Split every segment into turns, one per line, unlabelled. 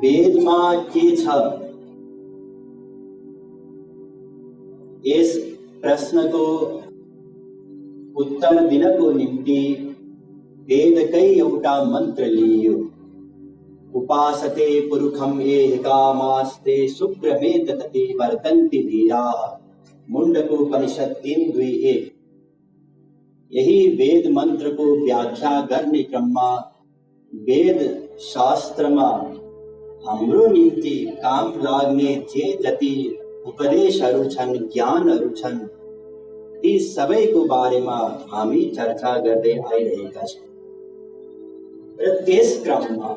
वेदमा के छ, यस प्रश्नको उत्तर दिनको निम्ति वेदकै एउटा मन्त्र लिइयो। उपासते पुरुषम ये कामास्ते शुक्रमेत तते वर्तन्ति धीराः। मुंडकोपनिषद 3:2-1। यही वेद मंत्र को व्याख्या गर्ने क्रममा वेद शास्त्रमा हाम्रो निम्ति काम लाग्ने जे जति उपदेशहरू छन्, ज्ञानहरू छन्, ती सबैको बारेमा हामी चर्चा गर्दै आइरहेका छौँ। र त्यस क्रममा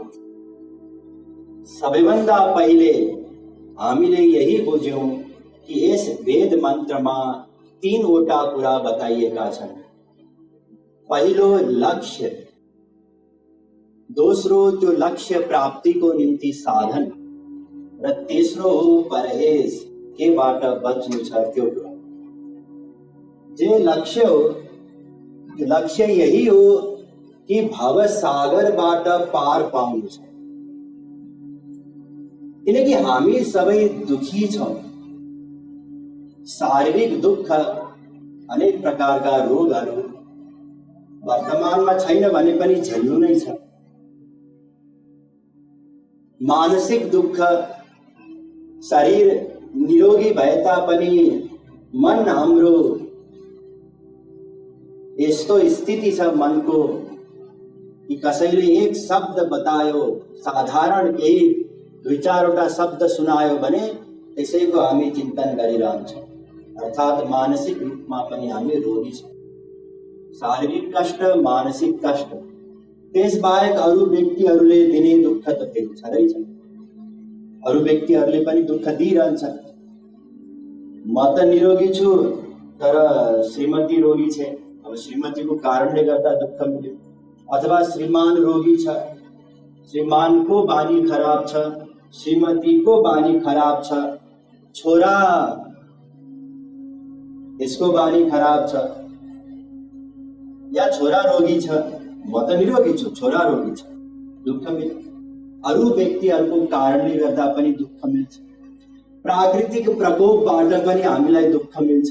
सबैभन्दा पहिले हामीले यही बुझ्यौं कि यस वेद मन्त्रमा 3वटा कुरा बताइएका छन्। पहिलो लक्ष्य, दोस्रो त्यो लक्ष्य प्राप्तिको निम्ति साधन, र तेस्रो हो परहेज, केबाट बच्नु छ त्यो कुरा। जे लक्ष्य हो, लक्ष्य यही हो कि भव सागरबाट पार पाउनु छ। किनकि हामी सबै दुखी छौं। शारीरिक दुःख, अनेक प्रकारका रोगहरू वर्तमानमा छैन भने पनि झेल्नु नै छ। मानसिक दुःख, शरीर निरोगी भए तापनि मन हाम्रो यस्तो स्थिति छ मनको कि कसैले एक शब्द बतायो, साधारण केही 2-4वटा शब्द सुनायो भने त्यसैको हामी चिन्तन गरिरहन्छौँ। अर्थात् मानसिक रूपमा पनि हामी रोगी छौँ। शारीरिक कष्ट, मानसिक कष्ट, त्यसबाहेक अरू व्यक्तिहरूले दिने दुःख त फेरि छँदै छ। अरू व्यक्तिहरूले पनि दुःख दिइरहन्छन्। म त निरोगी छु तर श्रीमती रोगी छ। अब श्रीमतीको कारणले गर्दा दुःख मिल्यो, अथवा श्रीमान रोगी छ, श्रीमानको बानी खराब छ, श्रीमतीको बानी खराब छ, छोरा यसको बानी खराब छ, या छोरा रोगी छ, म त निरोगी छु, छोरा रोगी छ, दुःख मिल्छ। अरू व्यक्तिहरूको कारणले गर्दा पनि दुःख मिल्छ। प्राकृतिक प्रकोपबाट पनि हामीलाई दुःख मिल्छ।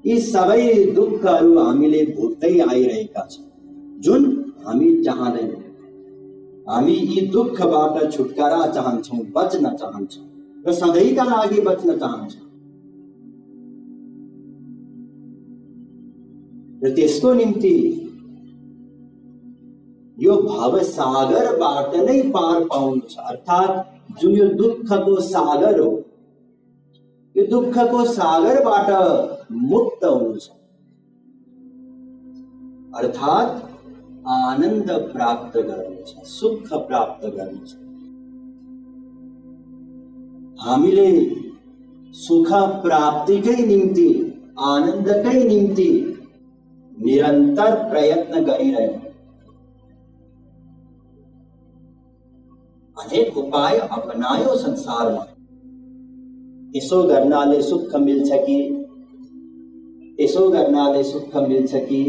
यी सबै दुःखहरू हामीले भोग्दै आइरहेका छौँ, जुन हामी चाहदैनौँ। हामी यी दुःखबाट छुटकारा चाहन्छौँ, बच्न चाहन्छौँ, र सधैँका लागि बच्न चाहन्छौँ। र त्यसको निम्ति यो भवसागरबाट नै पार पाउनु छ। अर्थात् जुन यो दुःखको सागर हो, यो दुःखको सागरबाट मुक्त हुनु छ। अर्थात् आनन्द प्राप्त गर्नु छ, सुख प्राप्त गर्नु छ। हामीले सुख प्राप्तिकै निम्ति, आनन्दकै निम्ति निरन्तर प्रयत्न गरिरहेको। अनेक उपाय अपनायो संसारमा। यसो गर्नाले सुख मिल्छ कि, यसो गर्नाले सुख मिल्छ कि,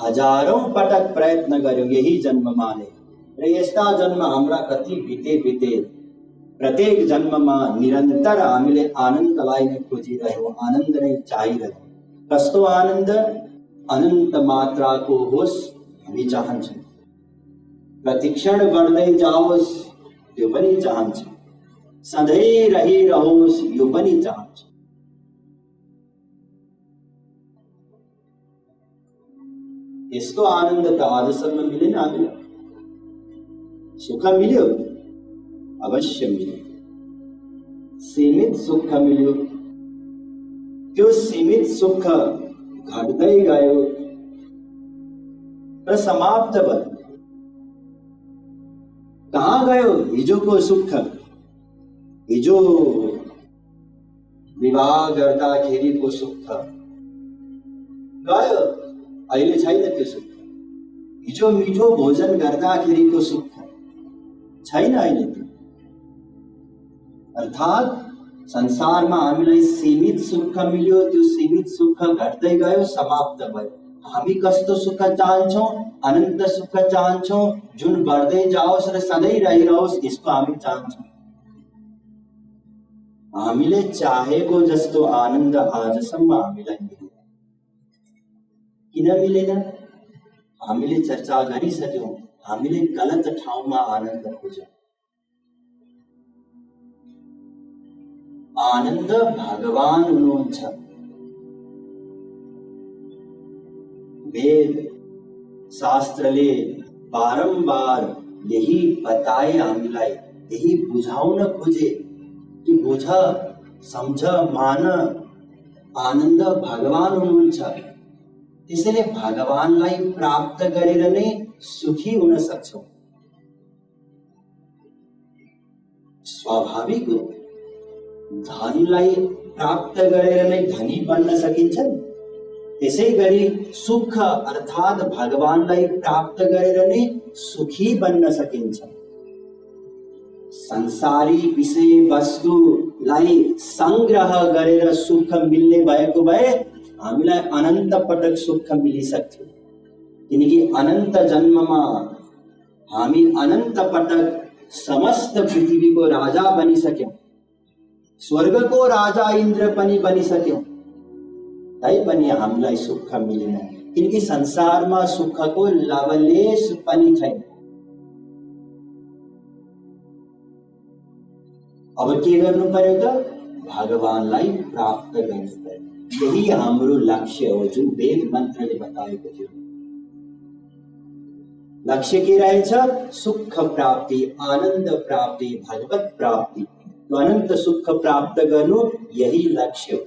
हजारौं पटक प्रयत्न गर्यो यही जन्ममा नै। र यस्ता जन्म हाम्रा कति बिते। प्रत्येक जन्ममा निरन्तर हामीले आनन्दलाई नै खोजिरह्यौँ, आनन्द नै चाहिरह्यौँ। कस्तो आनन्द? अनन्त मात्राको होस् हामी चाहन्छौँ। प्रतिक्षण बढ्दै जाओस् त्यो पनि चाहन्छौँ। सधैँ रहिरहोस् यो पनि चाहन्छौँ। यस्तो आनन्द त आजसम्म मिलेन हामीलाई। सुख मिल्यो, अवश्य मिल्यो। सीमित सुख मिल्यो। त्यो सीमित सुख घट्दै गयो र समाप्त भयो। कहाँ गयो हिजोको सुख? हिजो विवाह गर्दाखेरिको सुख गयो, अहिले छैन त्यो सुख। हिजो मिठो भोजन गर्दाखेरिको सुख छैन अहिले त्यो। अर्थात् संसारमा हामीलाई सीमित सुख मिल्यो, त्यो सीमित सुख घट्दै गयो, समाप्त भयो। हामी कस्तो सुख चाहन्छौँ, अनन्त सुख चाहन्छौँ, जुन बढ्दै जाओस् र सधैँ रहिरहोस्, यसको हामी चाहन्छौँ। हामीले चाहेको जस्तो आनन्द आजसम्म हामीलाई मिलेन। किन मिलेन? हामीले चर्चा गरिसक्यौँ, हामीले गलत ठाउँमा आनन्द खोज्यौँ। आनन्द भगवान हुनुहुन्छ। वेद शास्त्रले बारम्बार यही बताए हामीलाई, यही बुझाउन खोजे कि बुझ, सम्झ, मान, आनन्द भगवान हुनुहुन्छ। त्यसैले भगवानलाई प्राप्त गरेर नै सुखी हुन सक्छौँ। स्वाभाविक हो, धनलाई प्राप्त गरेर नै धनी बन्न सकिन्छ। त्यसै गरी सुख अर्थात् भगवानलाई प्राप्त गरेर नै सुखी बन्न सकिन्छ। संसारी विषय वस्तुलाई संग्रह गरेर सुख मिल्ने भएको भए हामीलाई अनन्त पटक सुख मिलिसक्थ्यो। किनकि अनन्त जन्ममा हामी अनन्त पटक समस्त पृथ्वीको राजा बनिसक्यौं, स्वर्गको राजा इन्द्र पनि बनिसक्यौं, तैपनि हामीलाई सुख मिलेन। किनकि संसारमा सुखको लवलेश पनि छैन। अब के गर्नु पर्यो त? भगवानलाई प्राप्त गर्नु पर्यो। यही हाम्रो लक्ष्य हो, जुन वेद मन्त्रले बताएको थियो। लक्ष्य के रहेछ? सुख प्राप्ति, आनन्द प्राप्ति, भगवत प्राप्ति, अनन्त सुख प्राप्त गर्नु, यही लक्ष्य हो।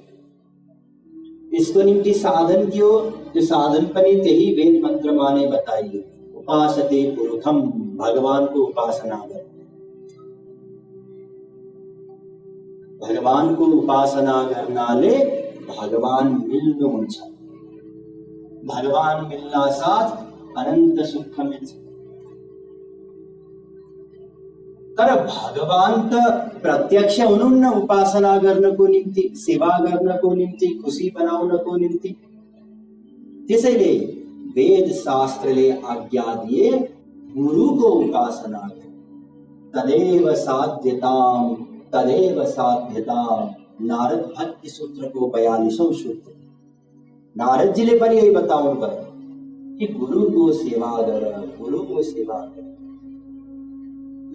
इसको निम्ति साधन के हो? जो साधन पनि त्यही वेद मन्त्रमा नै बताइयो। उपासते पुरुषम, भगवान को उपासना कर। भगवान को उपासना गर्नाले भगवान मिल्नुहुन्छ। भगवान मिल्ना साथ अनन्त सुख मिल्छ। तर भगवान त प्रत्यक्ष हुनुहुन्न उपासना गर्नको निम्ति, सेवा गर्नको निम्ति, खुशी बनाउनको निम्ति। त्यसैले वेद शास्त्रले आज्ञा दिए गुरुको उपासना गर। तदेव साध्यताम, तदेव साध्यताम। नारद भक्ति सूत्रको 42औं सूत्र। नारद जीले पनि यही बताउनु भयो कि गुरुको सेवा गर, गुरुको सेवा गर।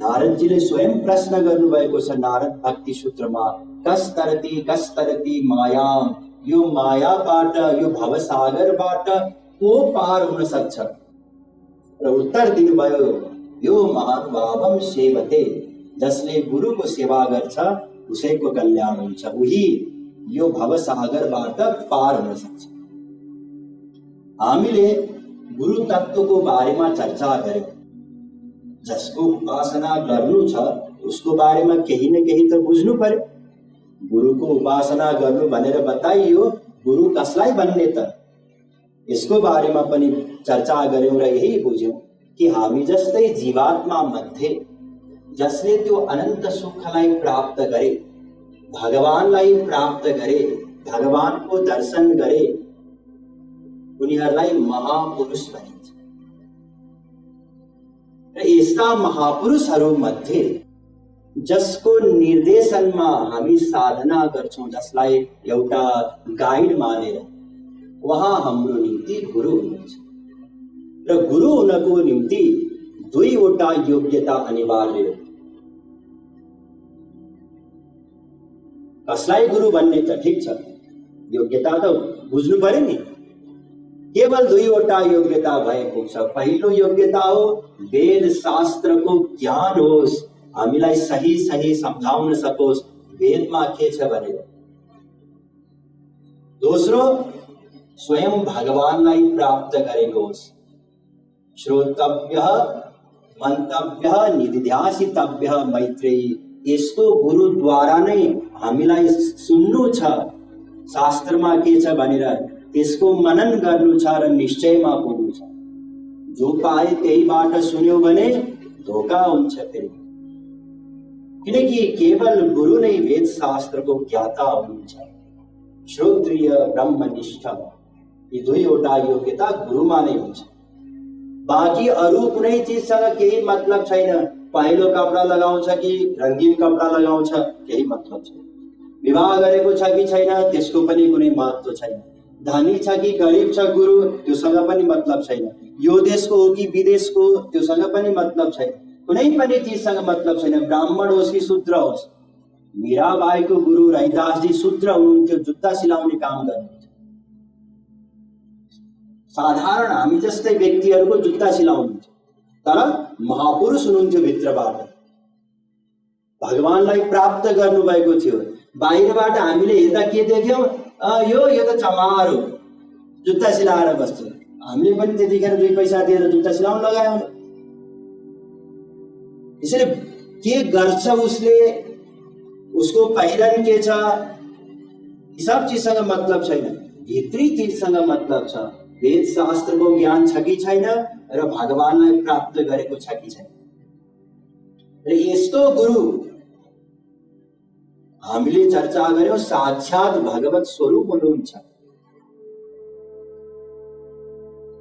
नारद जीले स्वयं प्रश्न गर्नुभएको छ नारद भक्ति सूत्रमा, कस तरति मायाम, यो मायाबाट, यो भवसागरबाट को पार हुन सक्छ? र उत्तर दिनुभयो, यो महानुभावम सेवते, जसले गुरुको सेवा गर्छ उसैको कल्याण हुन्छ, उही यो भवसागरबाट पार हुन सक्छ। हामीले गुरु तत्वको बारेमा चर्चा गर्यौं। जसको उपासना गर्नु छ उसको बारेमा केही न केही त बुझ्नु पर्यो। गुरुको उपासना गर्नु भनेर बताइयो, गुरु कसलाई भन्ने त? यसको बारेमा पनि चर्चा गर्यौं र यही बुझ्यौं कि हामी जस्तै जीवात्मा मध्ये जसले त्यो अनन्त सुखलाई प्राप्त गरे, भगवानलाई प्राप्त गरे, भगवानको दर्शन गरे, उनीहरूलाई महापुरुष भनिन्छ। र यस्ता महापुरुषहरू मध्ये जसको निर्देशनमा हामी साधना गर्छौं, जसलाई एउटा गाइड मानेर, वहाँ हाम्रो निम्ति गुरु हुनुहुन्छ। र गुरु हुनको निम्ति दुईवटा योग्यता अनिवार्य हो। कसलाई गुरु भन्ने त ठिक छ, योग्यता त बुझ्नु पर्यो नि। केवल दुईवटा योग्यता भए पुग्छ। पहिलो योग्यता हो वेद शास्त्रको ज्ञान होस्, हामीलाई सही सही सम्झाउन सकोस् वेदमा के छ भनेर। दोस्रो, स्वयं भगवानलाई प्राप्त गरेको होस्। श्रोतव्य, मन्तव्य, निधिध्यासितव्य मैत्रेयी। यस्तो गुरुद्वारा नै हामीलाई सुन्नु छ शास्त्रमा के छ भनेर, त्यसको मनन गर्नु छ र निश्चयमा पुग्नु छ। जो पाए त्यहीबाट सुन्यो भने धोका हुन्छ फेरि। किनकि केवल गुरु नै वेद शास्त्रको ज्ञाता हुनुहुन्छ। श्रोत्रिय ब्रह्मनिष्ठ, यी दुईवटा योग्यता गुरुमा नै हुन्छ। बाँकी अरू कुनै चिजसँग केही मतलब छैन। पहेँलो कपडा लगाउँछ कि रङ्गीन कपडा लगाउँछ केही मतलब छैन। विवाह गरेको छ कि छैन त्यसको पनि कुनै महत्त्व छैन। धनी छ कि गरिब छ गुरु त्योसँग पनि मतलब छैन। यो देशको हो कि विदेशको त्योसँग पनि मतलब छैन। कुनै पनि चिजसँग मतलब छैन। ब्राह्मण होस् कि शूद्र होस्। मीराबाईको गुरु रैदासजी शूद्र हुनुहुन्थ्यो, जुत्ता सिलाउने काम गर्नुहुन्थ्यो। साधारण हामी जस्तै व्यक्तिहरूको जुत्ता सिलाउनुहुन्थ्यो, तर महापुरुष हुनुहुन्थ्यो भित्रबाट। भगवानलाई प्राप्त गर्नुभएको थियो। बाहिरबाट हामीले हेर्दा के देख्यौँ? यो त चमार हो, जुत्ता सिलाएर बस्छ। हामीले पनि त्यतिखेर 2 पैसा दिएर जुत्ता सिलाउन लगायौँ। यसैले के गर्छ उसले, उसको पहिरन के छ, यी सब चिजसँग मतलब छैन। भित्री चिजसँग मतलब छ। वेद शास्त्रको ज्ञान छ कि छैन र भगवानलाई प्राप्त गरेको छ कि छैन। र यस्तो गुरु हामीले चर्चा गर्यौं साक्षात भगवत स्वरूप हुनुहुन्छ।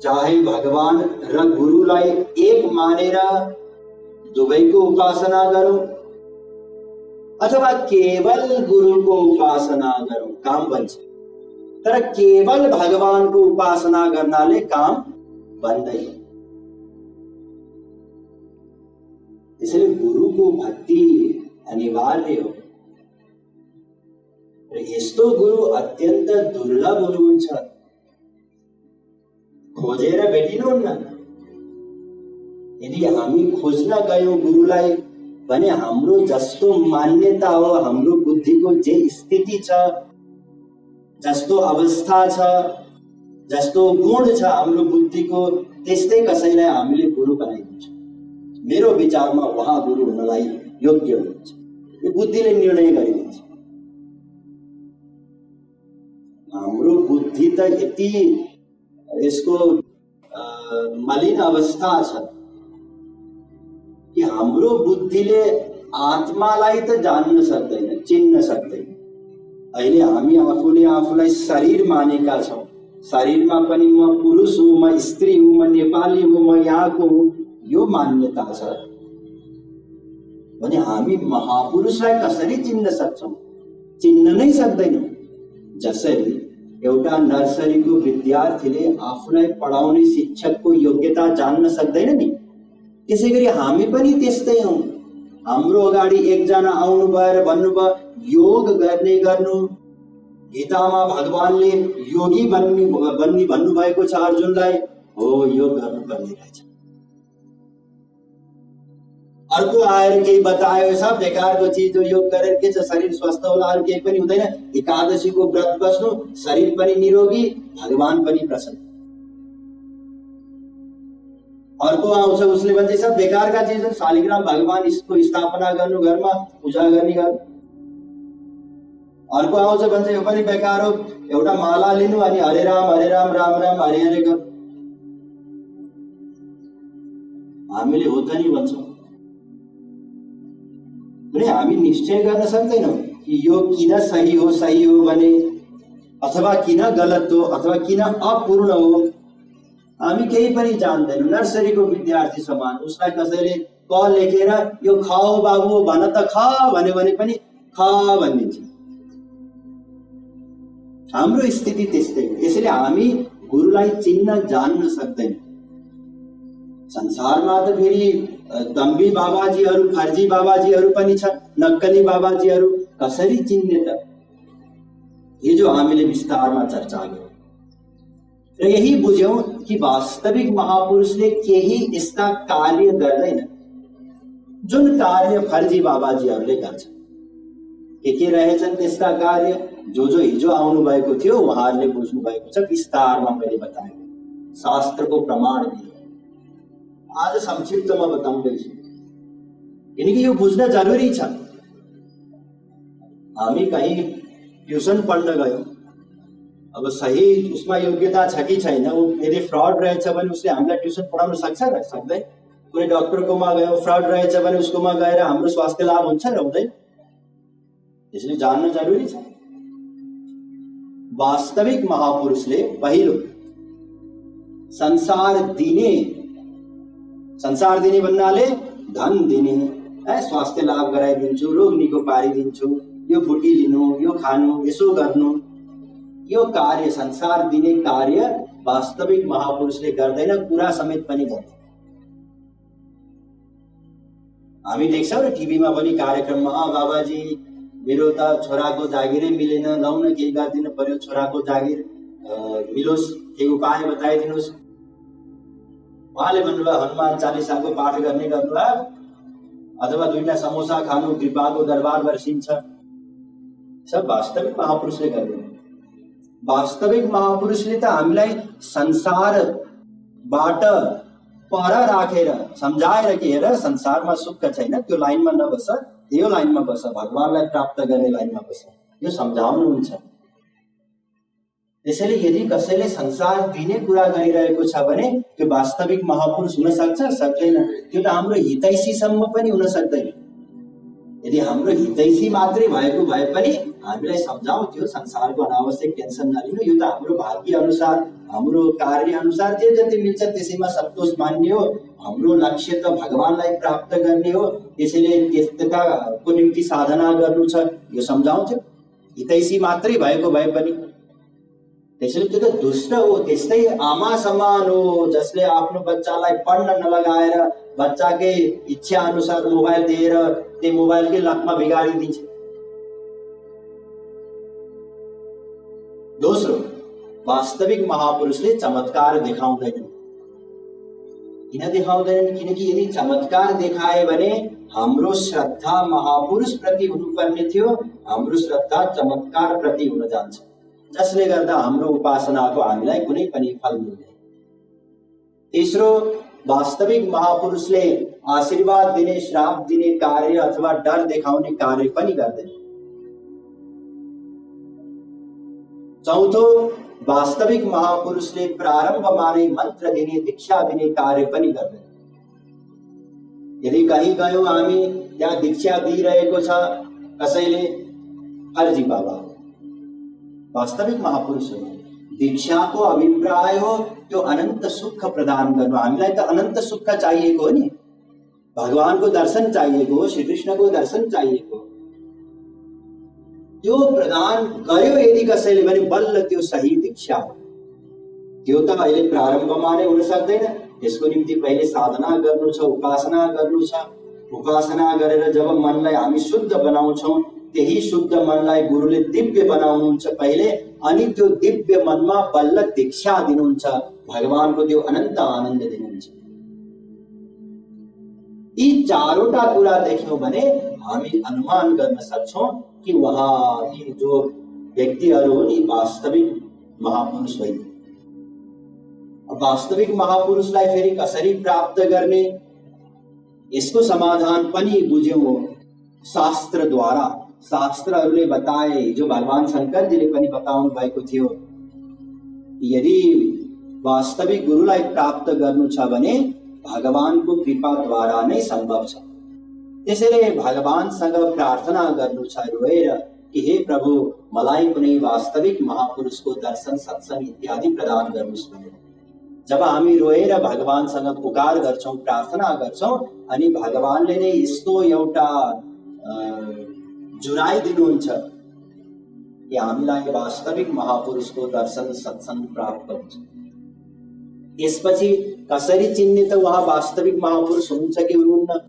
चाहे भगवान र गुरुलाई एक मानेर दुवैको उपासना गरौं अथवा केवल गुरुको उपासना गरौं, काम बन्छ। तर केवल भगवानको उपासना गर्नाले काम बन्दैन। इसलिए गुरुको भक्ति अनिवार्य हो। र यस्तो गुरु अत्यन्त दुर्लभ हुनुहुन्छ, खोजेर भेटिनुहुन्न। यदि हामी खोज्न गयौं गुरुलाई भने हाम्रो जस्तो मान्यता हो, हाम्रो बुद्धिको जे स्थिति छ, जस्तो अवस्था छ, जस्तो गुण छ हाम्रो बुद्धिको, त्यस्तै कसैलाई हामीले गुरु बनाइदिन्छौँ। मेरो विचारमा उहाँ गुरु हुनलाई योग्य हुनुहुन्छ। यो बुद्धिले निर्णय गरिदिन्छ। हाम्रो बुद्धि त यति यसको मलिन अवस्था छ कि हाम्रो बुद्धिले आत्मालाई त जान्न सक्दैन, चिन्न सक्दैन। अहिले हामी आफूले आफूलाई शरीर मानेका छौं। शरीरमा पनि म पुरुष हुँ, म स्त्री हुँ, म नेपाली हुँ, म यहाँको हुँ, यो मान्यता छ भने हामी महापुरुषलाई कसरी चिन्न सक्छौं? चिन्न नै सक्दैनौं। जसरी एउटा नर्सरीको विद्यार्थीले आफूलाई पढाउने शिक्षकको योग्यता जान्न सक्दैन नि, त्यसैगरी हामी पनि त्यस्तै हौं। हाम्रो अगाडि एकजना आउनुभयो र भन्नुभयो योग गर्नु। गीतामा भगवानले योगी बन्ने भन्नुभएको छ अर्जुनलाई। हो, योग गर्नुपर्ने रहेछ। अर्को आएर केही बतायो, सब बेकारको चिज हो, योग गरेर के छ, शरीर स्वस्थ होला, अरू केही पनि हुँदैन। एकादशीको व्रत बस्नु, शरीर पनि निरोगी, भगवान पनि प्रसन्न। अर्को आउँछ, उसले भन्छ सब बेकारका चिज हो, शालिग्राम भगवान इसको स्थापना गर्नु, घरमा पूजा गर्ने गर्नु। अर्को आउँछ भन्छ यो पनि बेकार हो, एउटा माला लिनु अनि हरे राम राम राम हरे हरे गर्नु। हामीले हो त नि भन्छौँ भने हामी निश्चय गर्न सक्दैनौँ कि यो किन सही हो भने, अथवा किन गलत हो, अथवा किन अपूर्ण हो। हामी केही पनि जान्दैनौँ। नर्सरीको विद्यार्थी समान। उसलाई कसैले क लेखेर यो ख हो बाबु भन त ख भन्यो भने पनि ख भनिदिन्छ। हाम्रो स्थिति त्यस्तै हो। यसैले हामी गुरुलाई चिन्न जान्न सक्दैनौँ। संसारमा त फेरि दम्बी बाबाजीहरू, फर्जी बाबाजीहरू पनि छन्, नक्कली बाबाजीहरू। कसरी चिन्ने त? हिजो हामीले विस्तारमा चर्चा गर्यौं र यही बुझ्यौं कि वास्तविक महापुरुषले केही यस्ता कार्य गर्दैन जुन कार्य फर्जी बाबाजीहरूले गर्छन्। के रहेछन् त्यस्ता कार्य? जो हिजो आउनु भएको थियो उहाँहरूले बुझ्नु भएको छ, विस्तारमा मैले बताएको, शास्त्रको प्रमाण दिए। आज संक्षिप्तमा बताउँदैछु किनकि यो बुझ्न जरुरी छ। हामी कहीँ ट्युसन पढ्न गयौं, अब सही उसमा योग्यता छ कि छैन, यदि फ्रड रहेछ भने उसले हामीलाई ट्युसन पढाउन सक्छ र सक्दैन? कुनै डाक्टरकोमा गयौं, फ्रड रहेछ भने उसकोमा गएर हाम्रो स्वास्थ्य लाभ हुन्छ र हुँदैन? यसले जान्न जरुरी छ। वास्तविक महापुरुषले पहिलो संसार दिने भन्नाले धन दिने, स्वास्थ्य लाभ गराइदिन्छु, रोग निको पारिदिन्छु, यो बुटी लिनु, यो खानु, यसो गर्नु, यो कार्य संसार दिने कार्य वास्तविक महापुरुषले गर्दैन, कुरा समेत पनि गर्दैन। हामी देख्छौँ र टिभीमा पनि कार्यक्रममा, बाबाजी मेरो त छोराको जागिरै मिलेन, लाउन केही गरिदिनु पर्यो, छोराको जागिर मिलोस्, केही उपाय बताइदिनुहोस्। उहाँले भन्नुभयो हनुमान चालिसाको पाठ गर्ने गर्नुभयो, अथवा 2टा समोसा खानु कृपाको दरबार बर्सिन्छ। सब वास्तविक महापुरुषले गर्दैन। वास्तविक महापुरुषले त हामीलाई संसारबाट पर राखेर सम्झाएर कि हेर संसारमा सुख छैन, त्यो लाइनमा नबस, यो लाइनमा बस, भगवानलाई प्राप्त गर्ने लाइनमा बस, यो सम्झाउनुहुन्छ। त्यसैले यदि कसैले संसार दिने कुरा गरिरहेको छ भने त्यो वास्तविक महापुरुष हुन सक्छ, सक्दैन। त्यो त हाम्रो हितैषीसम्म पनि हुन सक्दैन। यदि हाम्रो हितैषी मात्रै भएको भए पनि हामीलाई सम्झाउँथ्यो संसारको अनावश्यक टेन्सन नलिनु, यो त हाम्रो भाग्य अनुसार, हाम्रो कार्य अनुसार जे जति मिल्छ त्यसैमा सन्तोष मान्ने हो, हाम्रो लक्ष्य त भगवानलाई प्राप्त गर्ने हो, त्यसैले त्यस्ताको निम्ति साधना गर्नु छ, यो सम्झाउँथ्यो। हितैषी मात्रै भएको भए पनि। त्यसैले त्यो त दुष्ट हो। त्यस्तै आमा समान हो जसले आफ्नो बच्चालाई पढ्न नलगाएर बच्चाकै इच्छा अनुसार मोबाइल दिएर त्यो मोबाइलकै लतमा बिगाडिदिन्छ। दोस्रो, वास्तविक महापुरुषले चमत्कार देखाउँदैनन्। किन देखाउँदैनन्? किनकि यदि चमत्कार देखाए भने हाम्रो श्रद्धा महापुरुष प्रति हुनुपर्ने थियो, हाम्रो श्रद्धा चमत्कार प्रति हुन जान्छ, जसले गर्दा हाम्रो उपासनाको हामीलाई कुनै पनि फल मिल्दैन। तेस्रो, वास्तविक महापुरुषले आशीर्वाद दिने, श्राप दिने कार्य अथवा डर देखाउने कार्य पनि गर्दैन। चौथो, वास्तविक महापुरुषले प्रारम्भमा नै मन्त्र दिने, दीक्षा दिने कार्य पनि गर्दैन। यदि कहीँ गयौँ हामी, त्यहाँ दीक्षा दिइरहेको छ कसैले, फर्जी बाबा हो, वास्तविक महापुरुष हो। दीक्षाको अभिप्राय हो त्यो अनन्त सुख प्रदान गर्नु। हामीलाई त अनन्त सुख चाहिएको हो नि, भगवानको दर्शन चाहिएको हो, श्री कृष्णको दर्शन चाहिएको हो। त्यो प्रदान गर्यो यदि कसैले भने बल्ल त्यो सही दीक्षा हो। त्यो त अहिले प्रारम्भमा नै हुन सक्दैन, त्यसको निम्ति पहिले साधना गर्नु छ, उपासना गर्नु छ। उपासना गरेर जब मनलाई हामी शुद्ध बनाउँछौँ, त्यही शुद्ध मनलाई गुरुले दिव्य बनाउनुहुन्छ पहिले, अनि त्यो दिव्य मनमा बल्ल दीक्षा दिनुहुन्छ, भगवानको त्यो अनन्त आनन्द दिनुहुन्छ। यी चारवटा कुरा देख्यौं भने हामी अनुमान गर्न सक्छौं कि वहाँ यी जो व्यक्तिहरू हुन् यी वास्तविक महापुरुष होइन। वास्तविक महापुरुषलाई फेरि कसरी प्राप्त गर्ने, यसको समाधान पनि बुझ्यौं शास्त्रद्वारा। शास्त्रहरूले बताए, जो भगवान शंकरजीले पनि बताउनु भएको थियो, यदि वास्तविक गुरुलाई प्राप्त गर्नु छ भने भगवानको कृपाद्वारा नै सम्भव छ। त्यसैले भगवानसँग प्रार्थना गर्नु छ रोएर कि हे प्रभु, मलाई कुनै वास्तविक महापुरुषको दर्शन, सत्संग इत्यादि प्रदान गर्नुहोस् भनेर। जब हामी रोएर भगवानसँग पुकार गर्छौं, प्रार्थना गर्छौं, अनि भगवानले नै यस्तो एउटा जुराइदिनुहुन्छ कि हामीलाई वास्तविक महापुरुषको दर्शन, सत्संग प्राप्त हुन्छ। यसपछि कसरी चिन्ने त उहाँ वास्तविक महापुरुष हुनुहुन्छ कि हुनुहुन्न?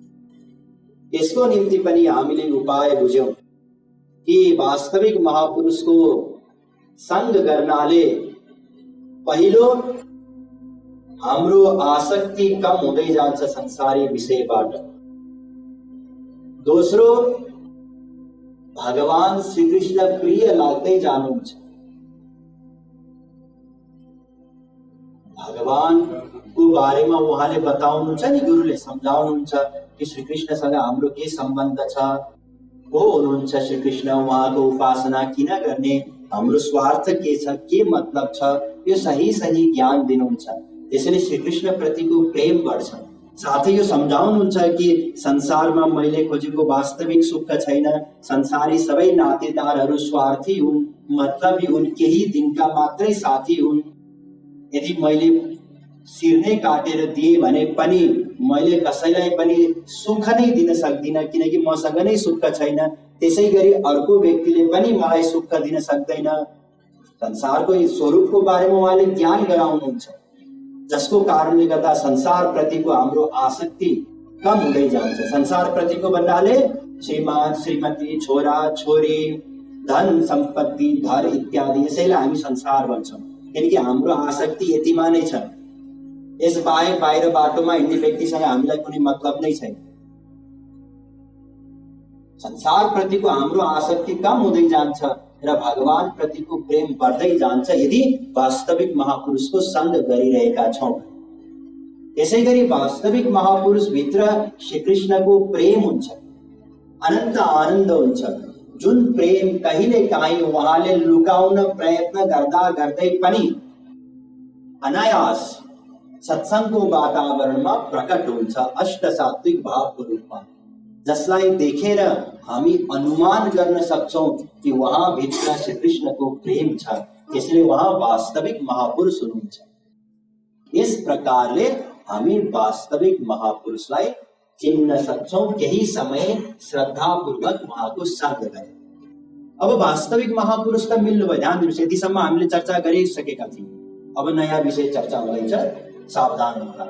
यसको निम्ति पनि हामीले उपाय बुझ्यौं कि वास्तविक महापुरुषको संग गर्नाले पहिलो हाम्रो आसक्ति कम हुँदै जान्छ संसारी विषयबाट। दोस्रो, भगवान श्री कृष्ण प्रिय लाग्दै जानुहुन्छ। भगवानको बारेमा उहाँले बताउनुहुन्छ नि, गुरुले सम्झाउनुहुन्छ कि श्री कृष्णसँग हाम्रो के सम्बन्ध छ, को हुनुहुन्छ श्री कृष्ण, उहाँको उपासना किन गर्ने, हाम्रो स्वार्थ के छ, के मतलब छ, यो सही सही ज्ञान दिनुहुन्छ। त्यसैले श्री कृष्ण प्रतिको प्रेम बढ्छ। साथै यो सम्झाउनुहुन्छ कि संसारमा मैले खोजेको वास्तविक सुख छैन, संसारी सबै नातेदारहरू स्वार्थी हुन्, मतलबी हुन्, केही दिनका मात्रै साथी हुन्। यदि मैले सिर नै काटेर दिए भने पनि मैले कसैलाई पनि सुख नै दिन सक्दिनँ, किनकि मसँग नै सुख छैन। त्यसैगरी अर्को व्यक्तिले पनि मलाई सुख दिन सक्दैन। संसारको स्वरूपको बारेमा उहाँले ज्ञान गराउनुहुन्छ, जसको कारणले गर्दा संसार प्रतिको हाम्रो आसक्ति कम हुँदै जान्छ। संसार प्रतिको भन्नाले श्रीमान, श्रीमती, छोरा, छोरी, धन, सम्पत्ति, घर इत्यादि, यसैलाई हामी संसार भन्छौँ, किनकि हाम्रो आसक्ति यतिमा नै छ। यस बाहेक बाहिर बाटोमा हिँड्ने व्यक्तिसँग हामीलाई कुनै मतलब नै छैन। संसार प्रतिको हाम्रो आसक्ति कम हुँदै जान्छ र भगवान प्रतिको प्रेम बढ्दै जान्छ यदि वास्तविक महापुरुषको सङ्ग गरिरहेका छौँ। यसैगरी वास्तविक महापुरुष भित्र श्रीकृष्णको प्रेम हुन्छ, अनन्त आनन्द हुन्छ, जुन प्रेम कहिलेकाहीँ उहाँले लुकाउन प्रयत्न गर्दा गर्दै पनि अनायास सत्सङ्गको वातावरणमा प्रकट हुन्छ अष्ट सात्विक भावको रूपमा, जसलाई देखेर हामी अनुमान गर्न सक्छौं कि वहाँ भित्र श्रीकृष्णको प्रेम छ। त्यसले उहाँ वास्तविक महापुरुष हुनुहुन्छ। यस प्रकारले हामी वास्तविक महापुरुषलाई चिन्न सक्छौं केही समय श्रद्धापूर्वक उहाँको सङ्ग गरे। अब वास्तविक महापुरुष त मिल्नुभयो। ध्यान दिनुहोस्, यतिसम्म हामीले चर्चा गरिसकेका थियौँ। अब नयाँ विषय चर्चा हुँदैछ, सावधान हुँदा।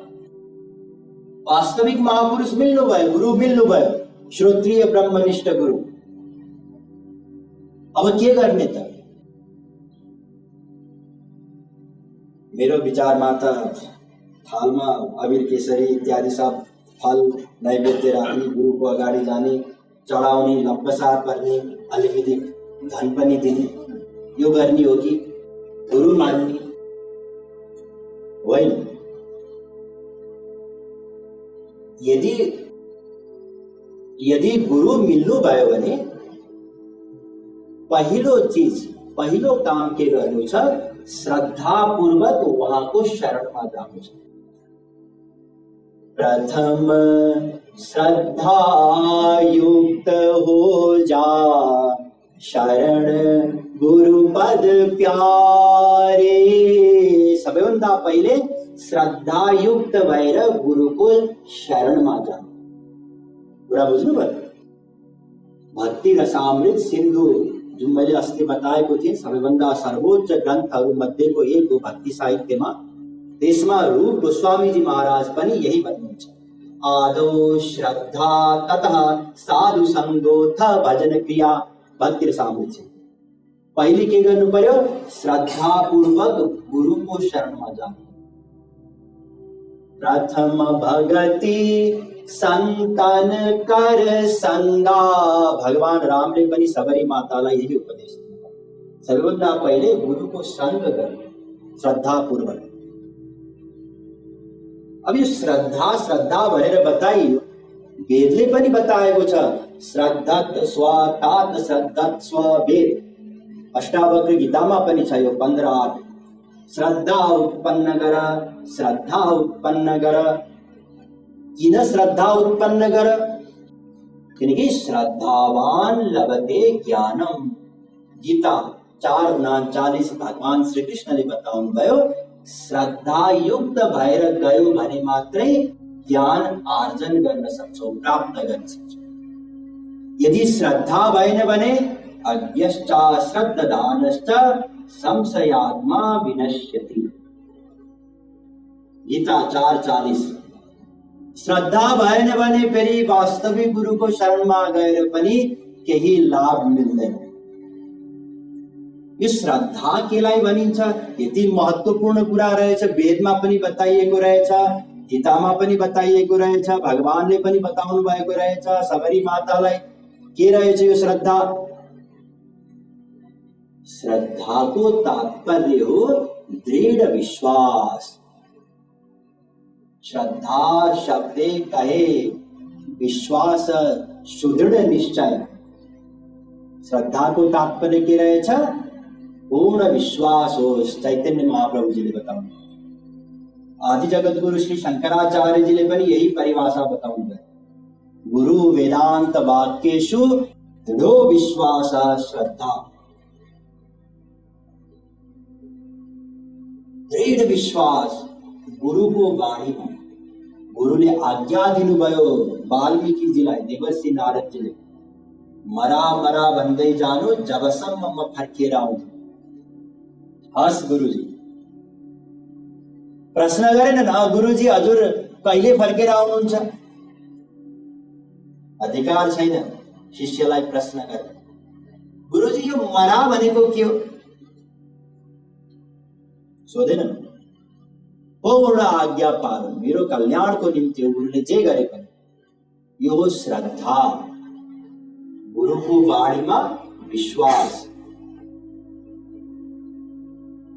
वास्तविक महापुरुष मिल्नुभयो, गुरु मिल्नुभयो, श्रोत्रिय ब्रह्मनिष्ठ गुरु। अब के गर्ने त? मेरो विचारमा त थालमा अबिर केसरी इत्यादि सब फल नैवेद्य राख्ने, गुरुको अगाडि जाने, चढाउने, लम्पसार गर्ने, अलिकति धन पनि दिने, यो गर्ने हो कि गुरु मान्ने होइन? यदि गुरु मिल्नुभयो भने पहिलो काम के गर्नु छ? श्रद्धापूर्वक उहाँको शरणमा जानु छ। प्रथम श्रद्धा युक्त हो जा, शरण गुरुपद प्यारे। सबैभन्दा पहिले श्रद्धा युक्त भएर गुरुको शरणमा जानु। कुरा बुझ्नुभयो? भक्ति रसामृत सिन्धु जुन मैले अस्ति बताएको थिएँ, सबैभन्दा सर्वोच्च ग्रन्थहरू मध्येको एक हो भक्ति साहित्यमा। त्यसमा रूप गोस्वामीजी महाराज पनि यही भन्नुहुन्छ, आदौ श्रद्धा ततः साधु सङ्गोऽथ भजन क्रिया। भक्ति रसामृत से पहिले के गर्नु पर्यो? श्रद्धापूर्वक गुरुको शरणमा जानु। प्रथम भगति संतन कर संगा। भगवान रामले पनि सबरी मातालाई यही उपदेश दिनुभयो। सबैभन्दा पहिले गुरुको सङ्ग गर्नु श्रद्धापूर्वक। अब यो श्रद्धा भनेर बताइयो, वेदले पनि बताएको छ, श्रद्धत स्व तात श्रद्धत स्व वेद। अष्टावक्र गीतामा पनि छ यो 15:8। श्रद्धा उत्पन्न गर, श्रद्धा उत्पन्न गर। किन श्रद्धा उत्पन्न गर? किनकि श्रद्धावान लभते ज्ञानम। गीता 4:39 भगवान श्री कृष्णले बताउनु भयो, श्रद्धा युक्त भएर गयो भने मात्रै ज्ञान आर्जन गर्न सक्छौ, प्राप्त गर्न सक्छौ। यदि श्रद्धा भएन भने अज्ञश्च श्रद्धदानश्च संशयात्मा विनश्यति। गीता 4:40। श्रद्धा भएन भने फेरि वास्तविक गुरुको शरणमा गएर पनि केही लाभ मिल्दैन। यो श्रद्धा केलाई भनिन्छ? यति महत्त्वपूर्ण कुरा रहेछ। वेदमा पनि बताइएको रहेछ, गीतामा पनि बताइएको रहेछ, भगवानले पनि बताउनु भएको रहेछ। सबरी मातालाई के रहेछ यो श्रद्धा? श्रद्धाको तात्पर्य हो दृढ विश्वास। श्रद्धा शब्दे कहे विश्वास, सुदृढ निश्चय। श्रद्धाको तात्पर्य के रहेछ? पूर्ण विश्वास होस्। चैतन्य महाप्रभुजीले बताउनु, आदि जगत गुरु श्री शंकराचार्यजीले पनि यही परिभाषा बताउनु भयो। गुरु वेदांत वाक्येषु दृढो विश्वास श्रद्धा। दृढ़ विश्वास, गुरुको वाणीमा गुरुले आज्ञा दिनुभयो वाल्मीकिजीलाई, देवर्षि नारदजीले, मरा मरा भन्दै जानु जबसम्म म फर्केर आउँछु। हस् गुरुजी। प्रश्न गरेन न, गुरुजी हजुर कहिले फर्केर आउनुहुन्छ? अधिकार छैन शिष्यलाई प्रश्न गर्ने। गुरुजी यो मरा भनेको के हो? सोधेन। पूर्ण आज्ञा पालन, मेरो कल्याणको निम्ति हो गुरुले जे गरे पनि। यो हो श्रद्धा, गुरुको वाणीमा विश्वास।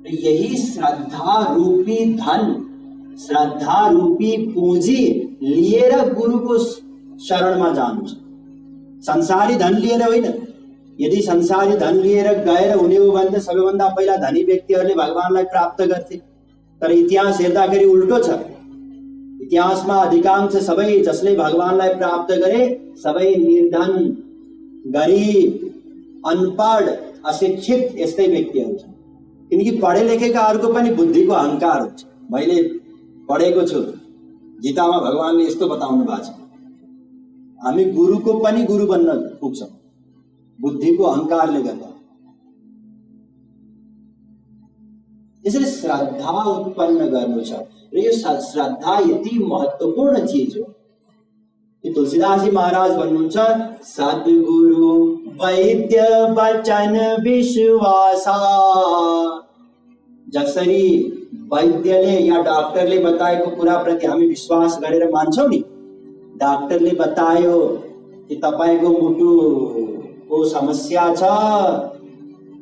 यही श्रद्धा रूपी धन, श्रद्धा रूपी पूंजी लिएर गुरुको शरणमा जानु छ। संसारी धन लिएर होइन। यदि संसारी धन लिएर गएर हुने हो भने सबैभन्दा पहिला धनी व्यक्तिहरूले भगवानलाई प्राप्त गर्थे। तर इतिहास हेर्दाखेरि उल्टो छ। इतिहासमा अधिकांश सबै जसले भगवानलाई प्राप्त गरे सबै निर्धन, गरिब, अनपढ, अशिक्षित यस्तै व्यक्तिहरू छन्। किनकि पढे लेखेकाहरूको पनि बुद्धिको अहंकार हुन्छ। मैले पढेको छु, गीतामा भगवानले यस्तो बताउनु भएको छ, हामी गुरुको पनि गुरु बन्न पुग्छौँ बुद्धिको अहंकारले गर्दा। यसरी श्रद्धा उत्पन्न गर्नु छ र यो श्रद्धा यति महत्त्वपूर्ण चिज हो कि तुलसीदास जी महाराज भन्नुहुन्छ, सद्गुरु वैद्य वचन विश्वासा। जसरी वैद्यले या डाक्टरले बताएको कुराप्रति हामी विश्वास गरेर मान्छौं नि। डाक्टरले बतायो कि तपाईको मुटुको समस्या छ,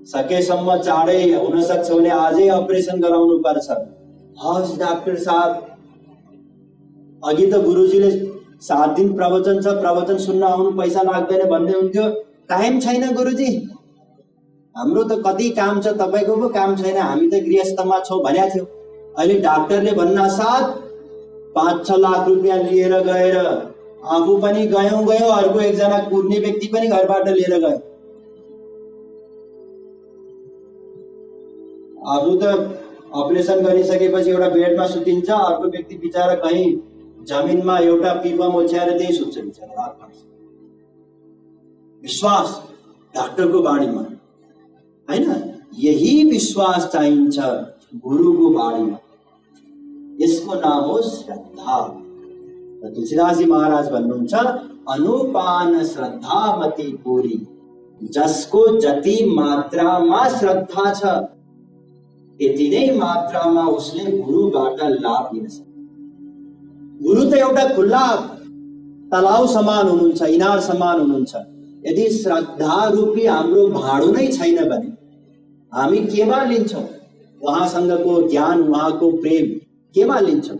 सकेसम्म चाँडै हुन सक्छ भने आजै अपरेसन गराउनु पर्छ। हस् डाक्टर साहब, अघि त गुरुजीले 7 दिन प्रवचन छ, प्रवचन सुन्न आउनु पैसा लाग्दैन भन्दै हुन्थ्यो। टाइम छैन गुरुजी, हाम्रो त कति काम छ, तपाईको पो काम छैन, हामी त गृहस्थमा छौं भनेको थियो। अहिले डाक्टरले भन्न साथ 5-6 लाख रुपियाँ लिएर गएर आफू पनि गयौं, अर्को एकजना कुर्ने व्यक्ति पनि घरबाट लिएर गयो। आफू त अपरेसन गरिसकेपछि एउटा बेडमा सुतिन्छ, अर्को व्यक्ति बिचारा कहीँ जमिनमा एउटा पिपम ओछ्याएर त्यही सुत्छ बिचारा रातमा। विश्वास डाक्टरको बाणीमा हैन, यही विश्वास चाहिन्छ गुरुको बाणीमा। यसको नाम हो श्रद्धा। तुलसीदास जी महाराज भन्नुहुन्छ, अनुपान श्रद्धामती पूरी, जसको जति मात्रामा श्रद्धा छ यति नै मात्रामा उसले गुरुबाट लाभ लिन सक्छ। गुरु त एउटा खुल्ला तलाउ समान हुनुहुन्छ, इनार समान हुनुहुन्छ। यदि श्रद्धा रूपी हाम्रो भाँडो नै छैन भने हामी केमा लिन्छौं? उहाँसँगको ज्ञान, उहाँको प्रेम केमा लिन्छौं?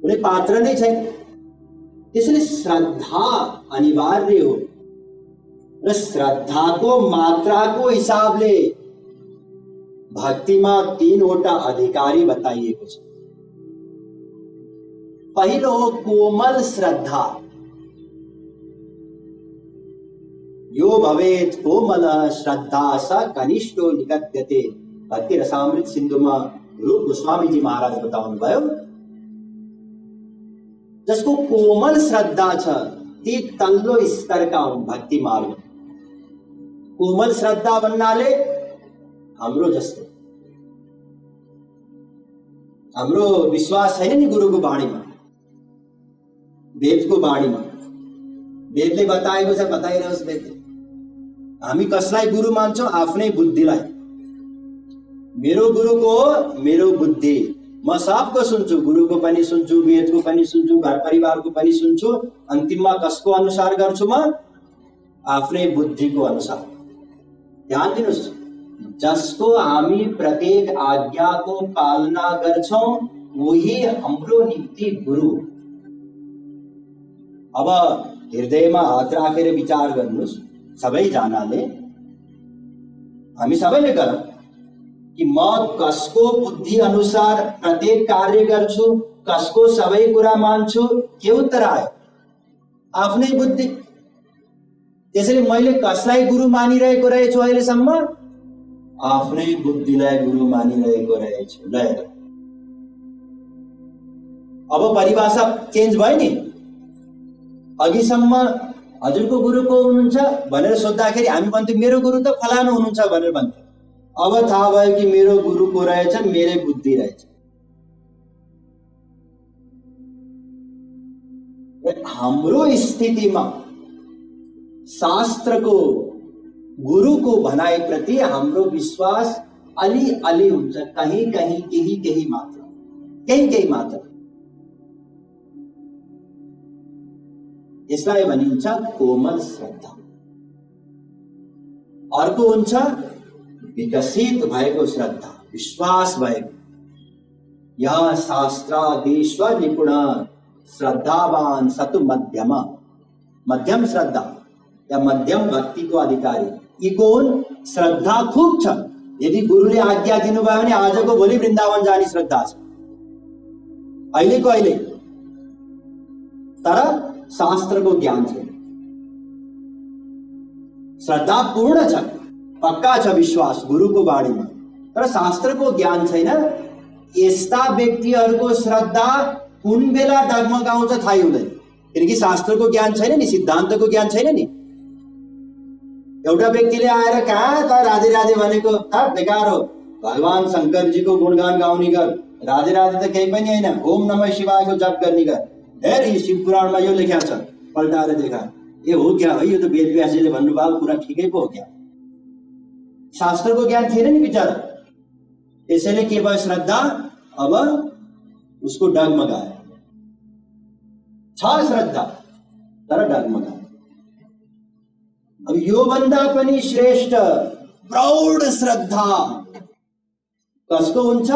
कुनै पात्र नै छैन। त्यसैले श्रद्धा अनिवार्य हो र श्रद्धाको मात्राको हिसाबले भक्तिमा 3वटा अधिकारी बताइएको छ। पहिलो हो कोमल श्रद्धा। यो भवेत् कोमल श्रद्धा स कनिष्ठो निगद्यते। भक्ति रसामृत सिन्धुमा रूप गोस्वामीजी महाराज बताउनु भयो, जसको कोमल श्रद्धा छ ती तल्लो स्तरका हुन् भक्ति मार्ग। कोमल श्रद्धा भन्नाले हाम्रो जस्तो, हाम्रो विश्वास छैन नि गुरुको बाणीमा, वेदको बाणीमा। वेदले बताएको छ, बताइरहोस् वेदले। हामी कसलाई गुरु मान्छौं? आफ्नै बुद्धिलाई। मेरो गुरुको मेरो बुद्धि, म सबको सुन्छु, गुरुको पनि सुन्छु, वेदको पनि सुन्छु, घर परिवारको पनि सुन्छु। अन्तिममा कसको अनुसार गर्छु? म आफ्नै बुद्धिको अनुसार। ध्यान दिनुस्, जसको हामी प्रत्येक आज्ञाको पालना गर्छौं वही हाम्रो निम्ति गुरु। अब हृदयमा हात राखेर विचार गर्नुस् सबैजनाले, हामी सबैले गरौँ कि म कसको बुद्धि अनुसार प्रत्येक कार्य गर्छु, कसको सबै कुरा मान्छु। के उत्तर आयो? आफ्नै बुद्धि। त्यसैले मैले कसलाई गुरु मानिरहेको रहेछु अहिलेसम्म? आफ्नै बुद्धिलाई गुरु मानिरहेको रहेछु। ल अब परिभाषा चेन्ज भयो नि। अघिसम्म हजुरको गुरु को हुनुहुन्छ भनेर सोद्धाखेरि हामी भन्थ्यौँ मेरो गुरु त फलानु हुनुहुन्छ भनेर भन्थ्यौँ। अब थाहा भयो कि मेरो गुरु को रहेछ मेरै बुद्धि रहेछ। हाम्रो स्थितिमा शास्त्रको गुरुको भनाइ प्रति हाम्रो विश्वास अलि हुन्छ, कहीं कहीं केही मात्र। यसलाई भनिन्छ कोमल श्रद्धा। अर्को हुन्छ विकसित भएको श्रद्धा, विश्वास भएको। यहाँ शास्त्राधीश्वर निपुण श्रद्धावान सतु मध्यम श्रद्धा या मध्यम भक्ति को अधिकारी। यी कोन श्रद्धा खूब छ। यदि गुरुले आज्ञा दिनुभयो भने आजको भोलि वृन्दावन जाने श्रद्धा छ, अहिलेको अहिले। तर शास्त्रको ज्ञान छैन, श्रद्धा पूर्ण छ, पक्का छ विश्वास गुरुको बाणीमा, तर शास्त्रको ज्ञान छैन। यस्ता व्यक्तिहरूको श्रद्धा कुन बेला डगमगाउँछ थाहै हुँदैन, किनकि शास्त्रको ज्ञान छैन नि, सिद्धान्तको ज्ञान छैन नि। एउटा व्यक्तिले आएर कहाँ त राधे राधे भनेको त बेकार हो, भगवान शंकरजीको गुणगान गाउने गर, राधे राधे त केही पनि होइन, ओम नमः शिवायको जप गर्ने गर। हेर शिव पुराणमा यो लेख्या छ, पल्टाएर देखा, ए हो क्या है, यो त वेद व्यासजीले भन्नुभयो कुरा ठिकै पो हो क्या। शास्त्रको ज्ञान थिएन नि बिचारा, यसैले के भयो, श्रद्धा अब उसको डगमगायो। छ श्रद्धा तर डगमगायो। अब यो भन्दा पनि श्रेष्ठ प्रौढ श्रद्धा कसको हुन्छ?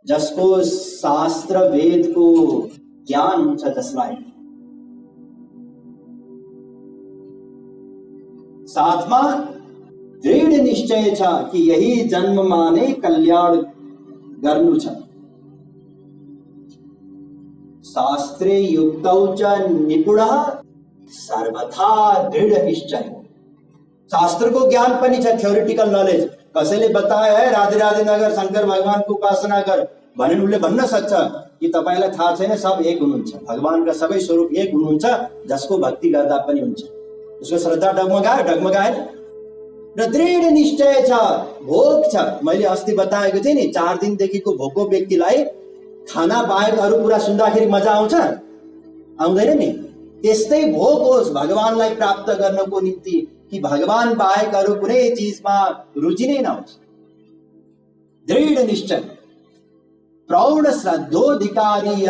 जसको शास्त्र वेद को ज्ञान हुन्छ, जसलाई साथमा दृढ निश्चय छ कि यही जन्ममा नै कल्याण गर्नु छ। शास्त्रे युक्तौ च निपुणः सर्वथा दृढ निश्चय। शास्त्र को ज्ञान पनि छ, थ्योरिटिकल नलेज। कसैले बताए है राधे राधे नगर, शंकर भगवान को उपासना कर भने उसले भन्न सक्छ कि तपाईलाई थाहा छैन, सब एक हुनुहुन्छ, भगवानका सबै स्वरूप एक हुनुहुन्छ, जसको भक्ति गर्दा पनि हुन्छ। उसको श्रद्धा डगमगाएन र दृढ निश्चय छ, भोक छ। मैले अस्ति बताएको थिएँ नि, 4 दिनदेखिको भोको व्यक्तिलाई खाना बाहेक अरू कुरा सुन्दाखेरि मजा आउँछ, आउँदैन नि। त्यस्तै भोक होस् भगवानलाई प्राप्त गर्नको निम्ति, कि भगवान बाहेक अरू कुनै चीजमा रुचि नै नहोस्। दृढ निश्चय, प्रौढ श्रद्धोधिकारी,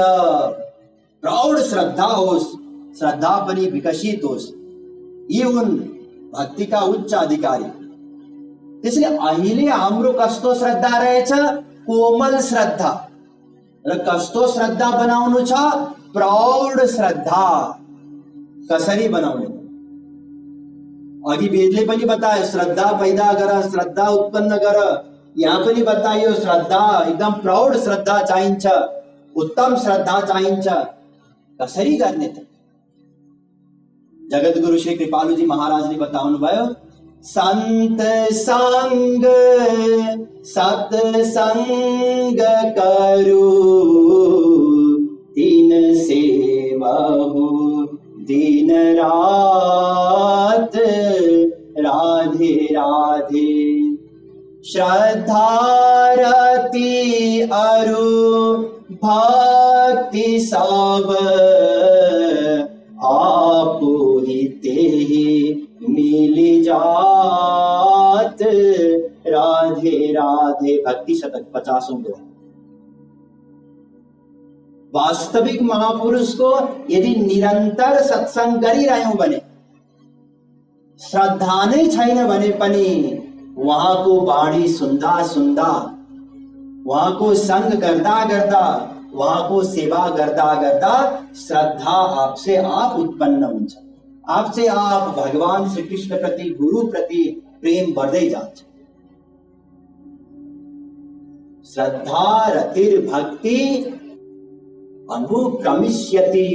प्रौढ श्रद्धा होस्, श्रद्धा पनि विकसित होस्। यी हुन् भक्तिका उच्च अधिकारी। त्यसैले अहिले हाम्रो कस्तो श्रद्धा रहेछ? कोमल श्रद्धा। र कस्तो श्रद्धा बनाउनु छ? प्रौढ श्रद्धा। कसरी बनाउने? अघि वेदले पनि बतायो, श्रद्धा पैदा गर, श्रद्धा उत्पन्न गर। यहाँ पनि बताइयो, श्रद्धा एकदम प्रौढ श्रद्धा चाहिन्छ, उत्तम श्रद्धा चाहिन्छ। कसरी गर्ने त? जगत गुरु श्री कृपालुजी महाराजले बताउनु भयो, संत संग सत्संग करू, दिन सेवहु दिन रात, राधे राधे। श्रद्धा रति अरु भक्ति सब, आपु ही तेहि मिली जात, राधे राधे। भक्ति शतक 50 दो। वास्तविक महापुरुष को यदि निरंतर सत्संग गरिरह्यौं भने, श्रद्धा नै छैन भने पनि उहाँको वाणी सुन्दा सुन्दा, उहाँको संग गर्दा गर्दा, उहाँको सेवा गर्दा गर्दा श्रद्धा आपसे आप उत्पन्न हुन्छ। आपसे आप भगवान श्री कृष्ण प्रति, गुरु प्रति प्रेम बढ्दै जान्छ। श्रद्धा रतिर भक्ति अनुक्रमिष्यति।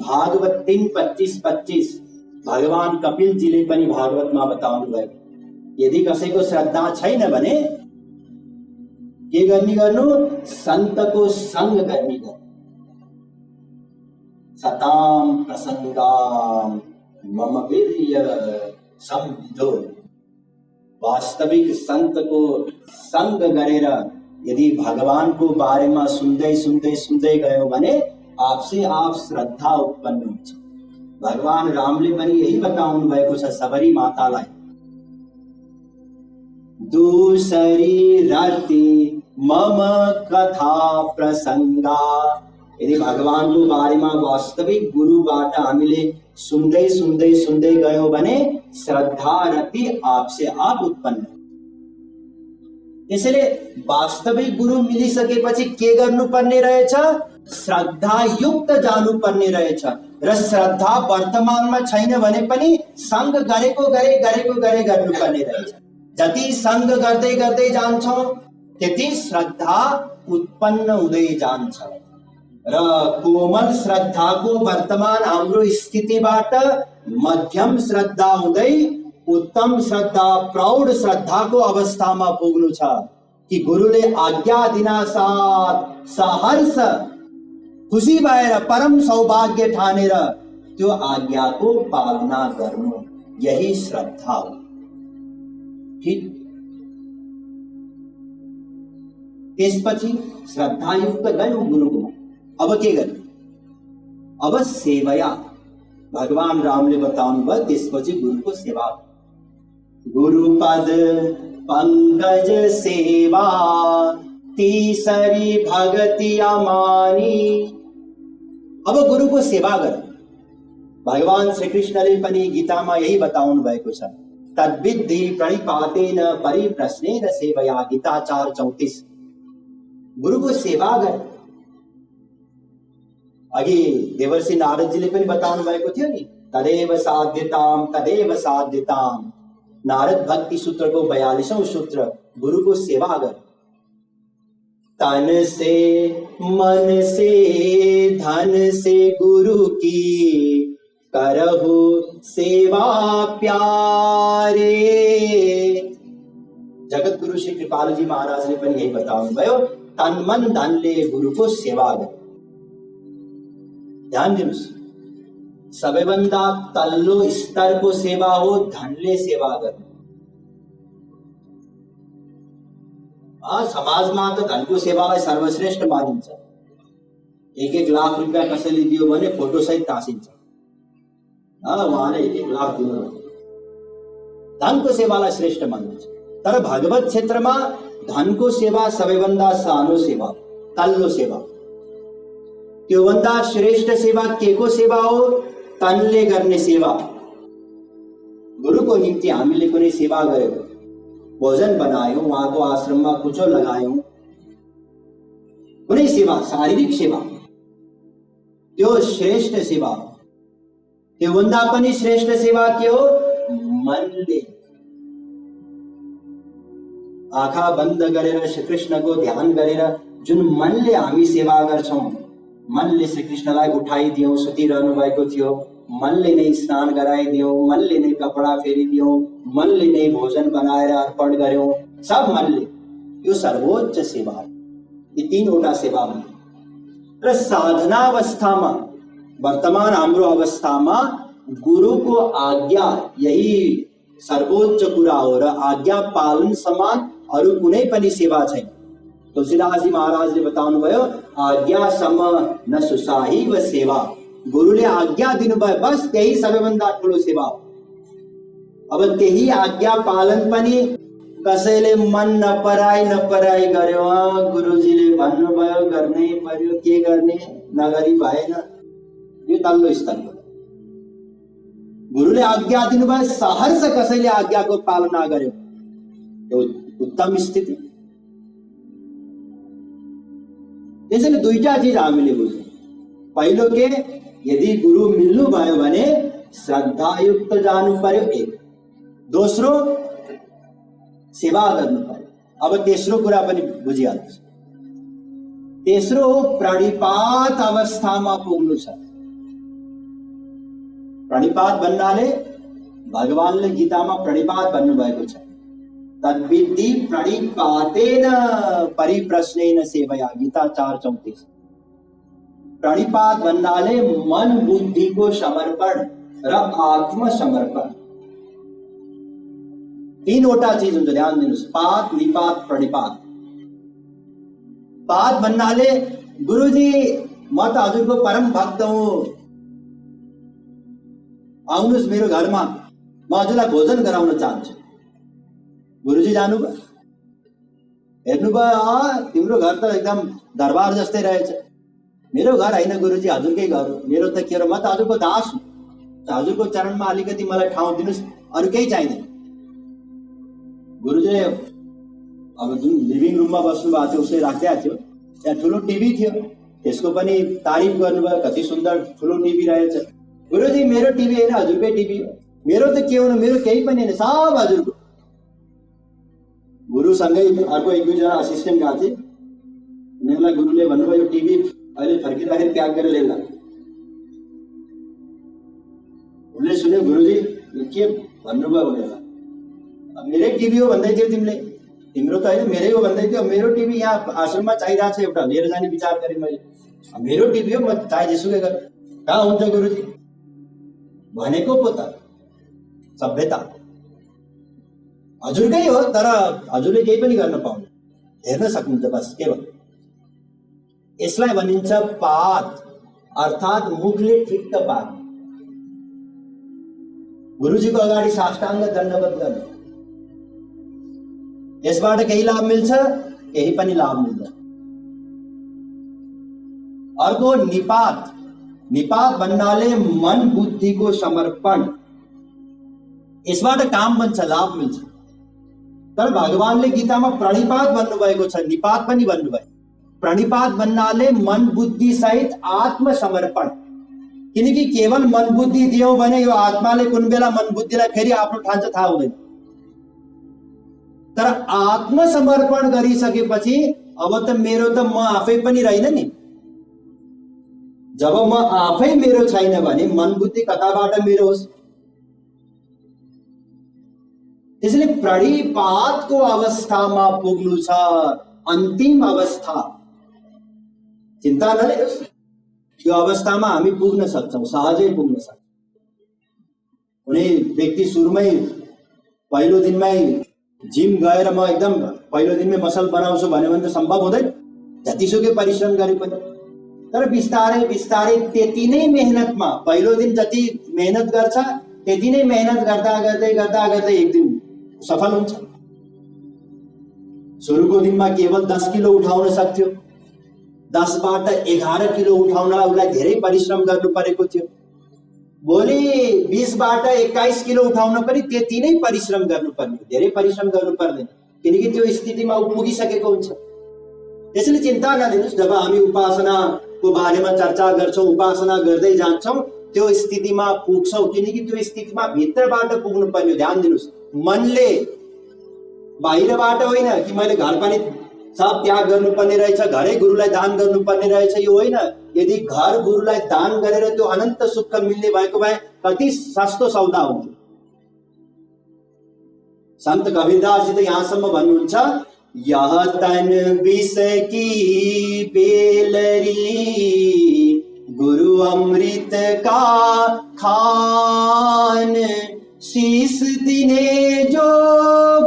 भागवत 3:25-25 भगवान कपिल जीले पनि भागवतमा बताउनु भयो, यदि कसैको श्रद्धा छैन भने के गर्ने गर्नु सन्तको संग गर्ने गर्नु सताम प्रसंगाम मम वीर्य संविदो वास्तविक संत को संग गरेर यदि भगवान को बारेमा सुन्दै सुन्दै सुन्दै गयो भने आपसे आप श्रद्धा उत्पन्न हुन्छ। भगवान रामले पनि यही बताउनु भएको छ सबरी मातालाई, दूसरी राति मम कथा प्रसंगा। यदि भगवान को बारेमा वास्तविक गुरुबाट हामीले सुन्दै सुन्दै सुन्दै गयौं भने श्रद्धा रति आपसे आप उत्पन्न। त्यसैले वास्तविक गुरु मिलिसकेपछि के गर्नुपर्ने रहेछ, श्रद्धा युक्त जानुपर्ने रहेछ र श्रद्धा वर्तमानमा छैन भने पनि संग गरेको गरे गर्नुपर्ने रहेछ। जति संग गर्दै गर्दै जान्छौं त्यति श्रद्धा उत्पन्न हुँदै जान्छ र कोमल श्रद्धाको वर्तमान हाम्रो स्थितिबाट मध्यम श्रद्धा हुँदै उत्तम श्रद्धा प्रौढ श्रद्धाको अवस्थामा पुग्नु छ कि गुरुले आज्ञा दिना साथ सहर्ष खुशी भएर परम सौभाग्य ठानेर त्यो आज्ञाको पालना गर्नु, यही श्रद्धा हो। ठीक, त्यसपछि श्रद्धायुक्त गयौं गुरुको, अब के गर्ने, अब सेवया भगवान रामले बताउनु भयो त्यसपछि गुरुको सेवा, गुरुपद पंकज सेवा तीसरी भगति अमानी। अब गुरुको सेवा गर। भगवान श्री कृष्णले पनि गीतामा यही बताउनु भएको छ, तद्विद्धि प्रणिपातेन परिप्रश्नेन सेवया, गीता 4:34। गुरुको सेवा गर। अघि देवर्षि नारदजीले पनि बताउनु भएको थियो नि, तदेव साध्यताम। नारद भक्ति सूत्रको 42औं सूत्र, गुरुको सेवा गर। तन से मन से धन से गुरु की करहु सेवा प्यारे। जगत गुरु श्री कृपालु जी महाराज ने पनि यही बताउनु भयो, तन मन धनले गुरुको सेवा गर। ध्यान दिनुस्, सबैभन्दा तल्लो स्तरको सेवा हो धनले सेवा गर्नु। समाजमा त धनको सेवालाई सर्वश्रेष्ठ मानिन्छ। 1-1 लाख रुपियाँ कसैले दियो भने फोटो सहित टाँसिन्छ। उहाँले 1-1 लाख दिनु, धनको सेवालाई श्रेष्ठ मानिन्छ। तर भगवत क्षेत्रमा धनको सेवा सबैभन्दा सानो सेवा, तल्लो सेवा। त्योभन्दा श्रेष्ठ सेवा के को सेवा हो, तनले गर्ने सेवा। गुरुको निम्ति हामीले कुनै सेवा गर्यौं, भोजन बनायौं, उहाँको आश्रममा कुचो लगायौं, कुनै सेवा, शारीरिक सेवा, त्यो श्रेष्ठ सेवा हो। त्योभन्दा पनि श्रेष्ठ सेवा के हो, मनले आँखा बन्द गरेर श्री कृष्णको ध्यान गरेर जुन मनले हामी सेवा गर्छौं, मनले श्री कृष्णलाई उठाइदियौं, सुतिरहनु भएको थियो, मनले नै स्नान गराइदियौं, मनले नै कपडा फेरिदियौं, मनले नै भोजन बनाएर अर्पण गर्यौं, सब मनले, यो सर्वोच्च सेवा हो। यी 3वटा सेवा हुन्। र साधना अवस्थामा, वर्तमान हाम्रो अवस्थामा गुरुको आज्ञा यही सर्वोच्च कुरा हो र आज्ञा पालन समान अरु कुनै पनि सेवा छैन। तुलसीदास जी महाराजले बताउनु भयो, आज्ञा सम न सुसाही व सेवा। गुरुले आज्ञा दिनुभयो, बस त्यही सबैभन्दा ठुलो सेवा हो। अब त्यही आज्ञा पालन पनि कसैले मन नपराई गर्यो, गुरुजीले भन्नुभयो गर्नै पर्यो, के गर्ने, नगरी भएन, यो तल्लो स्तर हो। गुरुले आज्ञा दिनुभयो, सहर्ष कसैले आज्ञाको पालना गर्यो, यो उत्तम स्थिति। त्यसैले दुईटा चीज हामीले बुझ्यौं। पहिलो के, यदि गुरु मिल्नु भयो भने श्रद्धायुक्त जानु पर्यो, एक। दोस्रो, सेवा गर्नु पर्यो। अब तेस्रो कुरा पनि बुझिहाल्नुस्। तेस्रो हो प्रणिपात अवस्थामा पुग्नु छ। प्रणिपात भन्नाले भगवानले गीतामा प्रणिपात भन्नुभएको छ, तद्विद्धि प्रणिपातेन परिप्रश्नेन सेवया, गीता 4:34। प्रणिपात भन्नाले मन बुद्धिको समर्पण र आत्मसमर्पण, तीनवटा चीज हुन्छ, ध्यान दिनुहोस्। पात, निपात, प्रणिपात। पात भन्नाले गुरुजी म त हजुरको परम भक्त हुँ, आउनुहोस् मेरो घरमा, म हजुरलाई भोजन गराउन चाहन्छु। गुरुजी जानुभयो, हेर्नुभयो, तिम्रो घर त एकदम दरबार जस्तै रहेछ। मेरो घर होइन गुरुजी, हजुरकै घर हो। मेरो त के हो, म त हजुरको दास हुँ, हजुरको चरणमा अलिकति मलाई ठाउँ दिनुहोस्, अरू केही चाहिँदैन। गुरुजीले अब जुन लिभिङ रुममा बस्नु भएको थियो उसले राखिदिएको थियो, त्यहाँ ठुलो टिभी थियो, त्यसको पनि तारिफ गर्नुभयो, कति सुन्दर ठुलो टिभी रहेछ। गुरुजी मेरो टिभी होइन, हजुरकै टिभी हो। मेरो त के हुनु, मेरो केही पनि होइन, सब हजुरको। गुरुसँगै अर्को एक दुईजना असिस्टेन्ट गएको थिए, उनीहरूलाई गुरुले भन्नुभयो यो टिभी अहिले फर्किँदाखेरि त्याग गरेर ल्याउला। उनले सुन्यो गुरुजी के भन्नुभयो उनीहरूलाई, मेरै टिभी हो भन्दै थियो तिमीले, तिम्रो त होइन मेरै हो भन्दै थियो। मेरो टिभी यहाँ आश्रममा चाहिरहेको छ, एउटा लिएर जाने विचार गरेँ मैले। मेरो टिभी हो, म चाहे जेसुकै गरेँ। कहाँ हुन्छ गुरुजी भनेको पो त सभ्यता हजुरकै हो, तर हजुरले केही पनि गर्न पाउनु, हेर्न सक्नुहुन्छ बस केवल। यसलाई भनिन्छ पात, अर्थात् मुखले ठिक्क पार्नु। गुरुजीको अगाडि साष्टाङ्ग दण्डवत गर्नु, यसबाट केही लाभ मिल्छ, केही पनि लाभ मिल्दैन। अर्को निपात, निपात भन्नाले मन बुद्धिको समर्पण, यसबाट काम बन्छ, लाभ मिल्छ। तर भगवानले गीतामा प्रणिपात भन्नुभएको छ, निपात पनि भन्नुभयो। प्रणिपात भन्नाले मन बुद्धि सहित आत्मसमर्पण, किनकि केवल मन बुद्धि दियौं भने यो आत्माले कुन बेला मन बुद्धिलाई फेरि आफ्नो ठान्छ थाहा हुँदैन। तर आत्मसमर्पण गरिसकेपछि अब त मेरो त म आफै पनि रहेन नि। जब म आफै मेरो छैन भने मन बुद्धि कताबाट मेरो होस्। त्यसैले प्रणिपातको अवस्थामा पुग्नु छ, अन्तिम अवस्था। चिन्ता नलिनुहोस्, यो अवस्थामा हामी पुग्न सक्छौं, सहजै पुग्न सक्छौं। कुनै व्यक्ति सुरुमै पहिलो दिनमै जिम गएर म एकदम पहिलो दिनमै मसल बनाउँछु भन्यो भने त सम्भव हुँदैन, जतिसुकै परिश्रम गरे पनि। तर बिस्तारै बिस्तारै त्यति नै मेहनतमा, पहिलो दिन जति मेहनत गर्छ त्यति नै मेहनत गर्दा गर्दै गर्दा गर्दै एक दिन सफल हुन्छ। सुरुको दिनमा केवल 10 किलो उठाउन सक्थ्यो, 10 बाट 11 किलो उठाउनलाई उसलाई धेरै परिश्रम गर्नु परेको थियो। भोलि 20 बाट 21 किलो उठाउन पनि त्यति नै परिश्रम गर्नुपर्ने, धेरै परिश्रम गर्नु पर्दैन, किनकि त्यो स्थितिमा ऊ पुगिसकेको हुन्छ। त्यसैले चिन्ता नलिनुहोस्, जब हामी उपासनाको बारेमा चर्चा गर्छौं, उपासना गर्दै जान्छौं, त्यो स्थितिमा पुग्छौं, किनकि त्यो स्थितिमा भित्रबाट पुग्नु पर्ने। ध्यान दिनुहोस्, मनले बाहिरबाट होइन कि मैले घर पनि सब त्याग गर्नुपर्ने रहेछ, घरै गुरुलाई दान गर्नुपर्ने रहेछ, यो होइन। यदि घर गुरुलाई दान गरेर त्यो अनन्त सुख मिल्ने भएको भए कति सस्तो सौदा हुन्थ्यो। संत कबीरदास जी त यहाँसम्म भन्नुहुन्छ, यह तन विष की बेलरी गुरु अमृत का खान, शीस दिने जो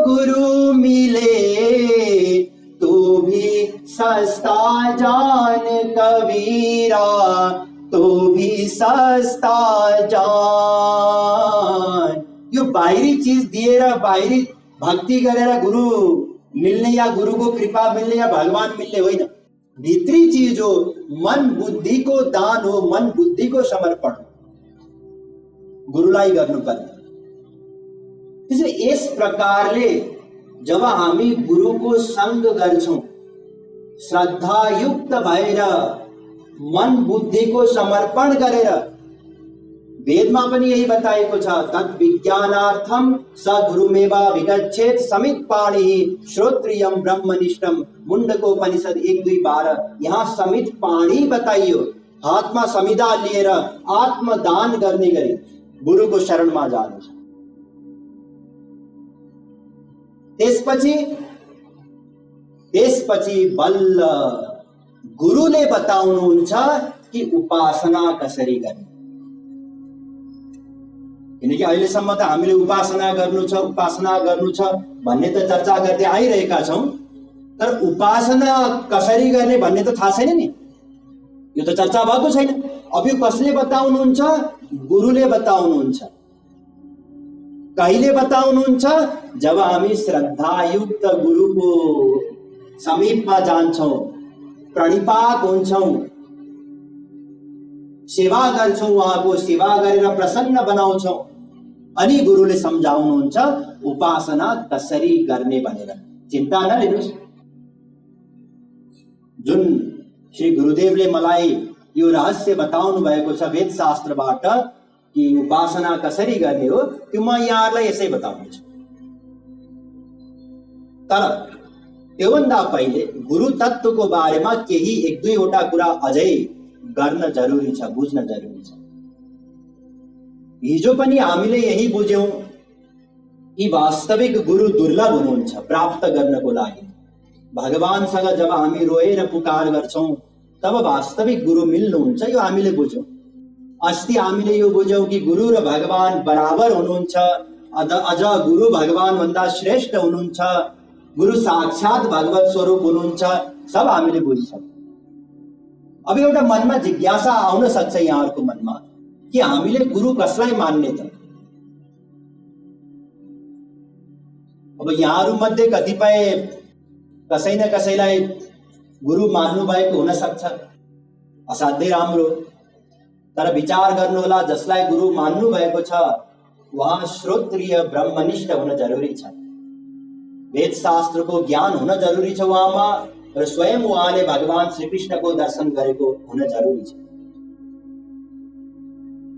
गुरु मिले तो भी सस्ता जान कबीरा, तो भी सस्ता जान। यो बाहिरी चीज दिएर, बाहिरी भक्ति गरेर गुरु मिल्ने या गुरुको कृपा मिल्ने या भगवान मिल्ने होइन। भित्री चीज हो, मन बुद्धि को दान हो, मन बुद्धि को समर्पण गुरुलाई गर्नुपर्ने। त्यसैले यस प्रकारले जब हामी गुरुको संग गर्छौं, श्रद्धायुक्त भएर मन बुद्धिको समर्पण गरेर, वेदमा पनि यही बताएको छ, तत् विज्ञानार्थम स गुरुमेवा विगच्छेत समित पाणि श्रोत्रियम ब्रह्मनिष्ठम, मुण्डकोपनिषद 1-2-12। यहाँ समित पाणी बताइयो, हातमा समिधा लिएर आत्मदान गर्ने गरी गुरुको शरणमा जानु छ। त्यसपछि बल्ल गुरुले बताउनुहुन्छ कि उपासना कसरी गर्ने। किनकि अहिलेसम्म त हामीले उपासना गर्नु छ भन्ने त चर्चा गर्दै आइरहेका छौं, तर उपासना कसरी गर्ने भन्ने त थाहा छैन नि, यो त चर्चा भएको छैन। अब यो कसले बताउनुहुन्छ? गुरुले बताउनुहुन्छ। कहिले बताउनुहुन्छ? जब हामी श्रद्धायुक्त गुरुको समीपमा जान्छौं, प्रणिपात हुन्छौं, सेवा गर्छौं, उहाँको सेवा गरेर प्रसन्न बनाउँछौं, अनि गुरुले सम्झाउनुहुन्छ उपासना कसरी गर्ने भनेर। चिन्ता नलिनुहोस्, जुन श्री गुरुदेवले मलाई यो रहस्य बताउनु भएको छ वेद शास्त्रबाट कि उपासना कसरी गर्ने हो, त्यो म यहाँहरूलाई यसै बताउनेछु। तर त्योभन्दा पहिले गुरु तत्वको बारेमा केही एक दुईवटा कुरा अझै गर्न जरुरी छ, बुझ्न जरुरी छ। हिजो पनि हामीले यही बुझ्यौं कि वास्तविक गुरु दुर्लभ हुनुहुन्छ प्राप्त गर्नको लागि। भगवानसँग जब हामी रोएर पुकार गर्छौं तब वास्तविक गुरु मिल्नुहुन्छ, यो हामीले बुझ्यौं। अस्ति हामीले यो बुझ्यौं कि गुरु र भगवान बराबर हुनुहुन्छ, अझ गुरु भगवान भन्दा श्रेष्ठ हुनुहुन्छ, गुरु साक्षात भगवत स्वरूप हुनुहुन्छ, सब हामीले बुझ्छौं। अब एउटा मनमा जिज्ञासा आउन सक्छ यहाँहरूको मनमा कि हामीले गुरु कसलाई मान्ने त? अब यहाँहरू मध्ये कतिपय कसै न कसैलाई गुरु मान्नु भएको हुन सक्छ, असाध्यै राम्रो। तर विचार गर्नुहोला, जसलाई गुरु मान्नु भएको छ उहाँ श्रोत्रिय ब्रह्मनिष्ठ हुन जरुरी छ, वेद शास्त्रको ज्ञान हुन जरुरी छ उहाँमा, र स्वयं उहाँले भगवान श्री कृष्णको दर्शन गरेको हुन जरुरी छ।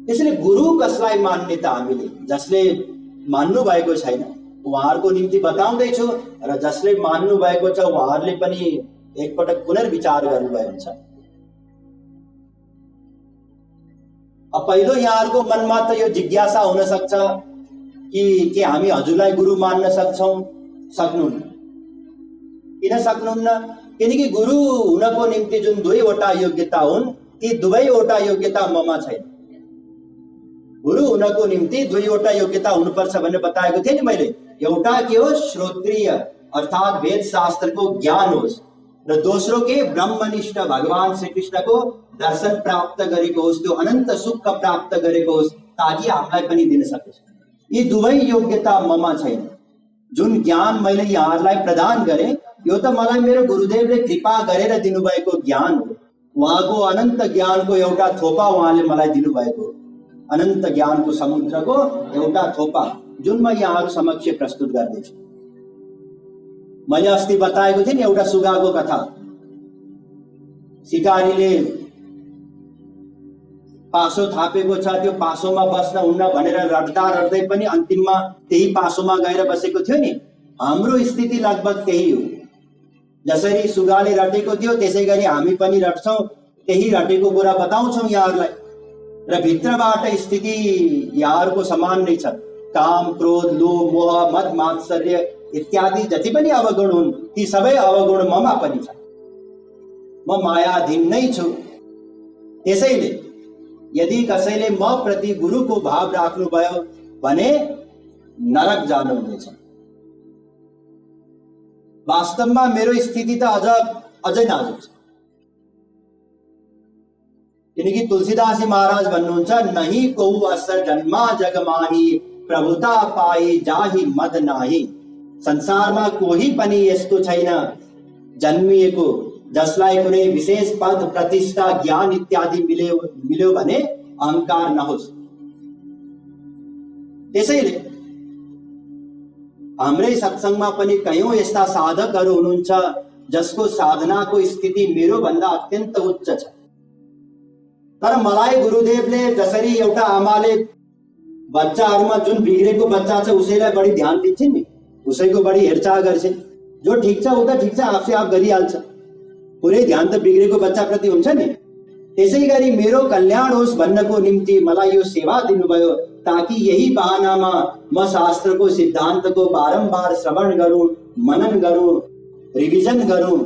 त्यसैले गुरु कसलाई मान्ने त? हामीले जसले मान्नु भएको छैन उहाँहरूको निम्ति बताउँदैछु, र जसले मान्नु भएको छ उहाँहरूले पनि एकपटक पुनर्विचार गर्नुभएको छ। अब पहिलो यहाँहरूको मनमा त यो जिज्ञासा हुन सक्छ कि के हामी हजुरलाई गुरु मान्न सक्नुहुन्न? किन सक्नुहुन्न? किनकि गुरु हुनको निम्ति जुन दुईवटा योग्यता हुन्, ती दुवैवटा योग्यता ममा छैन। गुरु हुनको निम्ति दुईवटा योग्यता हुनुपर्छ भनेर बताएको थिएँ नि मैले। एउटा के हो? श्रोत्रिय अर्थात वेद शास्त्रको ज्ञान होस्, र दोस्रो के? ब्रह्मनिष्ठ भगवान श्री कृष्णको दर्शन प्राप्त गरेको होस्, त्यो अनन्त सुख प्राप्त गरेको होस्, ताकि हामीलाई पनि दिन सकोस्। यी दुवै योग्यता ममा छैन। जुन ज्ञान मैले यहाँहरूलाई प्रदान गरेँ यो त मलाई मेरो गुरुदेवले कृपा गरेर दिनुभएको ज्ञान हो। उहाँको अनन्त ज्ञानको एउटा थोपा उहाँले मलाई दिनुभएको, अनन्त ज्ञानको समुद्रको एउटा थोपा, जुन म यहाँहरू समक्ष प्रस्तुत गर्दैछु। मैले अस्ति बताएको थिएँ नि एउटा सुगाको कथा। सिकारीले पासो थापेको छ, त्यो पासोमा बस्न हुन्न भनेर रट्दै पनि अन्तिममा त्यही पासोमा गएर बसेको थियो नि। हाम्रो स्थिति लगभग त्यही हो। जसरी सुगाले रटेको थियो त्यसै गरी हामी पनि रट्छौं, त्यही रटेको कुरा बताउँछौं यहाँहरूलाई, र भित्रबाट स्थिति यहाँहरूको समान नै छ। काम, क्रोध, लोभ, मोह, मद, मात्सर्य इत्यादि जति पनि अवगुण हुन्, ती सबै अवगुण ममा पनि छ। म मायाधीन नै छु। त्यसैले यदि कसैले म प्रति गुरुको भाव राख्नुभयो भने नरक जानुहुनेछ। वास्तवमा मेरो स्थिति त अझै नाजुक छ। किनकि तुलसीदास महाराज भन्नुहुन्छ, नहीं को असर जन्मा जग माही, प्रभुता पाई जाहि मद नाही। संसारमा कोही पनि यस्तो छैन जन्मिएको जसलाई कुनै विशेष पद, प्रतिष्ठा, ज्ञान इत्यादि मिल्यो भने अहंकार नहोस्। त्यसैले हाम्रै सत्संगमा पनि कयौं यस्ता साधकहरू हुनुहुन्छ जसको साधनाको स्थिति मेरो भन्दा अत्यन्त उच्च छ। तर मलाई गुरुदेवले जसरी एउटा आमाले बच्चाहरूमा जुन बिग्रेको बच्चा छ उसैलाई बढी ध्यान दिन्छन् नि, उसैको बढी हेरचाह गर्छन्। जो ठिक छ उ त ठिक छ, आफै आफ गरिहाल्छ। पुरै ध्यान त बिग्रेको बच्चा प्रति हुन्छ नि। त्यसै गरी मेरो कल्याण होस् भन्नको निम्ति मलाई यो सेवा दिनुभयो, ताकि यही बहानामा म शास्त्रको सिद्धान्तको बारम्बार श्रवण गरौँ, मनन गरौँ, रिभिजन गरौँ।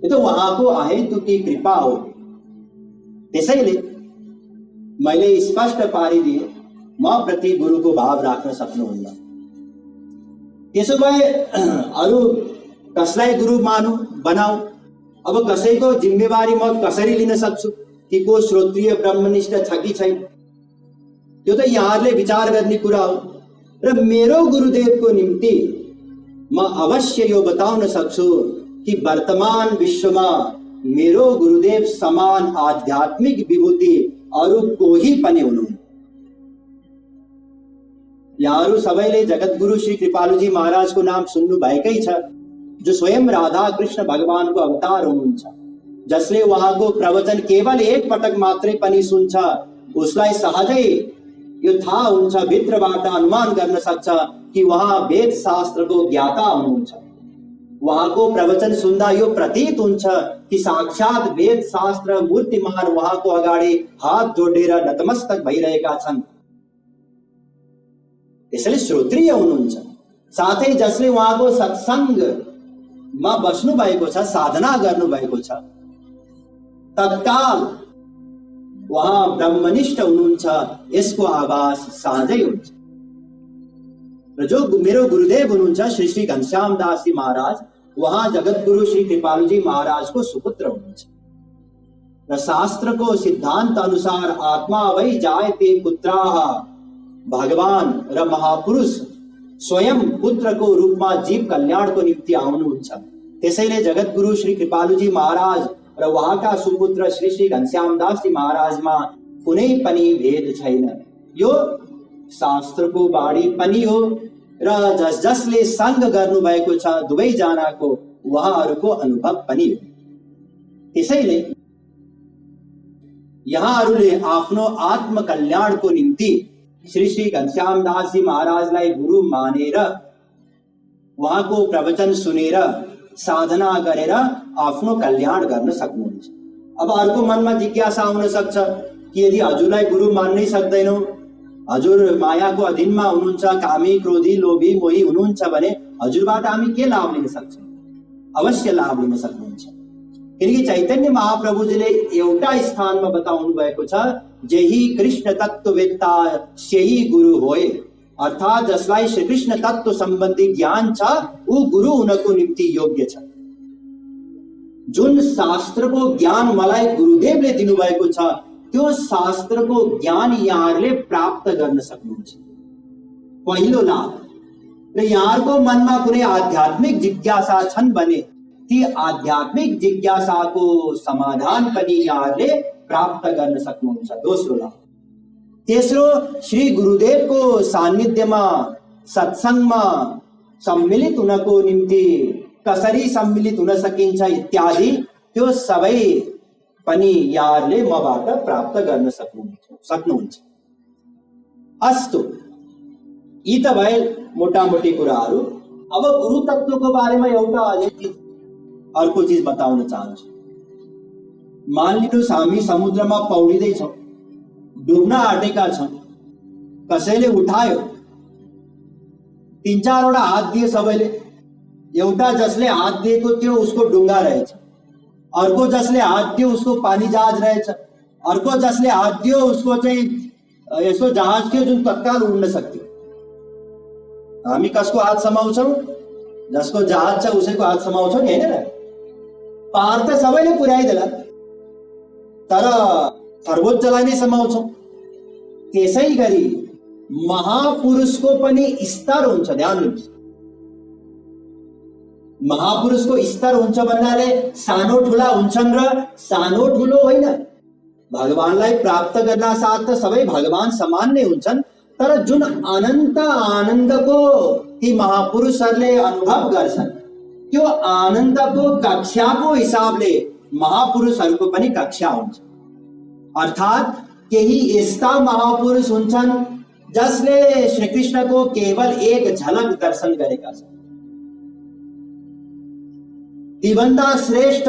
यो त उहाँको अहेतुकी कृपा हो। त्यसैले मैले स्पष्ट पारिदिए, म प्रति गुरुको भाव राख्न सक्नुहुन्न। त्यसो भए अरू कसलाई गुरु मानौ, बनाऊ? अब कसैको जिम्मेवारी म कसरी लिन सक्छु कि को श्रोत्रिय ब्रह्मनिष्ठ छ कि छैन? त्यो त यहाँहरूले विचार गर्ने कुरा हो। र मेरो गुरुदेवको निम्ति म अवश्य यो बताउन सक्छु कि वर्तमान विश्वमा मेरो गुरुदेव समान आध्यात्मिक विभूति अरू कोही पनि हुनुहुन्न। यहाँहरू सबैले जगद्गुरु श्री कृपालुजी महाराजको नाम सुन्नु भएकै छ, जो स्वयं राधा कृष्ण भगवानको अवतार हुनुहुन्छ। जसले उहाँको प्रवचन केवल एक पटक मात्रै पनि सुन्छ, उसलाई सहजै यो थाहा हुन्छ, भित्रबाट अनुमान गर्न सक्छ कि उहाँ वेद शास्त्रको ज्ञाता हुनुहुन्छ। उहाँको प्रवचन सुन्दा यो प्रतीत हुन्छ कि साक्षात वेद शास्त्र मूर्तिमान उहाँको अगाडि हात जोडेर नतमस्तक भइरहेका छन्। यसले श्रोत्रिय हुनुहुन्छ। साथै जसले उहाँको सत्सङ्गमा बस्नु भएको छ, साधना गर्नु भएको छ, तत्काल उहाँ ब्रह्मनिष्ठ हुनुहुन्छ, यसको आभास सहजै हुन्छ। र जो मेरो गुरुदेव हुनुहुन्छ श्री श्री घनश्याम दास जी महाराज, उहाँ जगद्गुरु श्री कृपालुजी महाराजको सुपुत्र हुनुहुन्छ। र शास्त्रको सिद्धान्त अनुसार आत्मा वै जायते पुत्राः, भगवान र महापुरुष स्वयं पुत्रको रूपमा जीव कल्याणको निम्ति आउनुहुन्छ। त्यसैले जगद्गुरु श्री कृपालुजी महाराज र उहाँका सुपुत्र श्री श्री घनश्याम दास जी महाराजमा कुनै पनि भेद छैन। यो शास्त्रको बाणी पनि हो र जसले सङ्ग गर्नु भएको छ दुवैजनाको उहाँहरूको अनुभव पनि हो। त्यसैले यहाँहरूले आफ्नो आत्मकल्याणको निम्ति श्री श्री घनश्याम दास जी महाराजलाई गुरु मानेर उहाँको प्रवचन सुनेर साधना गरेर आफ्नो कल्याण गर्न सक्नुहुन्छ। अब अर्को मनमा जिज्ञासा आउन सक्छ कि यदि हजुरलाई गुरु मान्नै सक्दैनौ, हजुर मायाको अधीनमा हुनुहुन्छ, कामी क्रोधी लोभी मोही हुनुहुन्छ भने हजुरबाट हामी के लाभ लिन सक्छौँ? अवश्य लाभ लिन सक्नुहुन्छ। किनकि चैतन्य महाप्रभुजीले एउटा स्थानमा बताउनु भएको छ, जेही कृष्ण तत्ववेत्ता सेही गुरु होय। अर्थात जसलाई श्री कृष्ण तत्व सम्बन्धी ज्ञान छ ऊ गुरु हुनको निम्ति योग्य छ। जुन शास्त्रको ज्ञान मलाई गुरुदेवले दिनुभएको छ त्यो शास्त्रको ज्ञान यहाँहरूले प्राप्त गर्न सक्नुहुन्छ, पहिलो लाभ। र यहाँहरूको मनमा कुनै आध्यात्मिक जिज्ञासा छन् भने ती आध्यात्मिक जिज्ञासाको समाधान पनि यहाँहरूले प्राप्त गर्न सक्नुहुन्छ, दोस्रो लाभ। तेस्रो, श्री गुरुदेवको सान्निध्यमा सत्सङ्गमा सम्मिलित हुनको निम्ति कसरी सम्मिलित हुन सकिन्छ इत्यादि त्यो सबै पनि यहाँहरूले मबाट प्राप्त गर्न सक्नुहुन्छ। अस्तु, यी त भए मोटामोटी कुराहरू। अब गुरु तत्वको बारेमा एउटा अर्को चिज बताउन चाहन्छु। मान लिनुहोस् हामी समुद्रमा पौडिँदैछौँ, डुब्न आँटेका छौँ, कसैले उठायो, 3-4वटा हात दिए सबैले। एउटा जसले हात दिएको थियो उसको डुङ्गा रहेछ, अर्को जसले हात दियो उसको पानी जहाज रहेछ, अर्को जसले हात दियो उसको चाहिँ यसो जहाज थियो जुन तत्काल उड्न सक्थ्यो। हामी कसको हात समाउँछौँ? जसको जहाज छ उसैको हात समाउँछौँ नि, हैन र? पार त सबैले पुर्याइदेला, तर सर्वोच्चलाई नै समाउँछौँ। त्यसै गरी महापुरुषको पनि स्तर हुन्छ, ध्यान दिनुहोस्। महापुरुषको स्तर हुन्छ भन्नाले सानो ठुला हुन्छन् र सानो ठुलो होइन। भगवानलाई प्राप्त गर्न साथ त सबै भगवान समान नै हुन्छन्, तर जुन अनन्त आनन्दको ती महापुरुषहरूले अनुभव गर्छन् त्यो आनन्दको कक्षाको हिसाबले महापुरुषहरूको पनि कक्षा हुन्छ। अर्थात् केही यस्ता महापुरुष हुन्छन् जसले श्रीकृष्णको केवल एक झलक दर्शन गरेका छन्। तीभन्दा श्रेष्ठ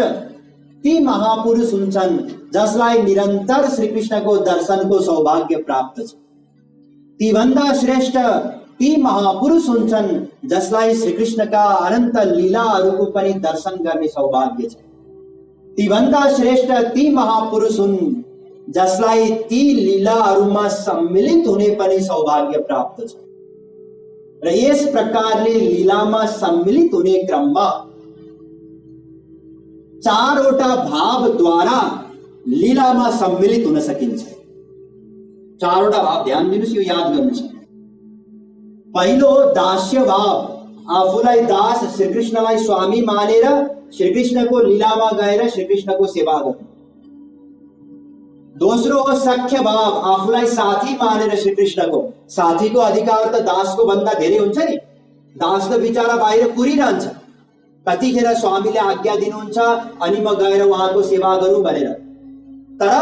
ती महापुरुष हुन्छन् जसलाई निरन्तर श्रीकृष्णको दर्शनको सौभाग्य प्राप्त छ। तीभन्दा श्रेष्ठ ती महापुरुष हुन्छन् जसलाई श्रीकृष्णका अनन्त लीलाहरूको पनि दर्शन गर्ने सौभाग्य छ। तीभन्दा श्रेष्ठ ती महापुरुष हुन् जसलाई ती लीलाहरूमा सम्मिलित हुने पनि सौभाग्य प्राप्त छ। र यस प्रकारले लीलामा सम्मिलित हुने क्रममा चारवटा भावद्वारा लीलामा सम्मिलित हुन सकिन्छ। चारवटा भाव ध्यान दिनुस्, यो याद गर्नु छ। पहिलो दास्य भाव, आफूलाई दास श्रीकृष्णलाई स्वामी मानेर श्रीकृष्णको लीलामा गएर श्रीकृष्णको सेवा गर्नु। दोस्रो हो सख्य भाव, आफूलाई साथी मानेर श्रीकृष्णको। साथीको अधिकार त दासको भन्दा धेरै हुन्छ नि। दास त बिचारा बाहिर कुरिरहन्छ, कतिखेर स्वामीले आज्ञा दिनुहुन्छ अनि म गएर उहाँको सेवा गरौँ भनेर। तर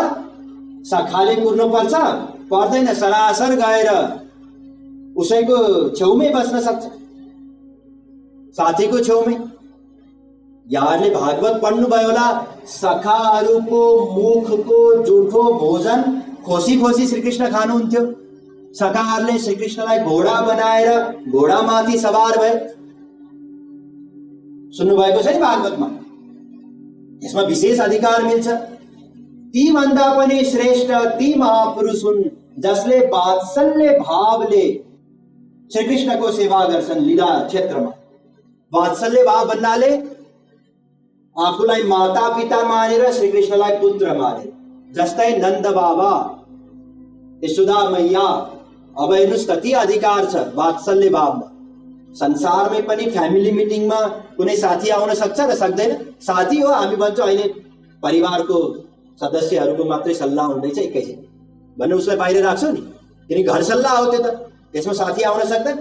सखाले कुर्नु पर्छ पर्दैन, सरासर गएर उसैको छेउमै बस्न सक्छ, साथीको छेउमै। यहाँले भागवत पढ्नुभयो होला, सखाहरूको मुखको जुठो भोजन खोसी खोसी श्रीकृष्ण खानुहुन्थ्यो। सखाहरूले श्रीकृष्णलाई घोडा बनाएर घोडामाथि सवार भए। सुन्नुभएको छ नि भागवतमा? यसमा विशेष अधिकार मिल्छ। ती भन्दा पनि श्रेष्ठ ती महापुरुष हुन् जसले वात्सल्य भावले श्रीकृष्णको सेवा गर्छन् लीला क्षेत्रमा। वात्सल्य भाव भन्नाले आफूलाई माता पिता मानेर श्रीकृष्णलाई पुत्र माने। जस्तै नन्द बाबा, यशोदा मैया, अब हेर्नुस् कति अधिकार छ वात्सल्य भावमा। संसारमै पनि फ्यामिली मिटिङमा कुनै साथी आउन सक्छ र सक्दैन? साथी हो, हामी भन्छौँ अहिले परिवारको सदस्यहरूको मात्रै सल्लाह हुँदैछ एकैछिन भन्ने उसलाई बाहिर राख्छौ नि, किनकि घर सल्लाह हो त्यो त, त्यसमा साथी आउन सक्दैन।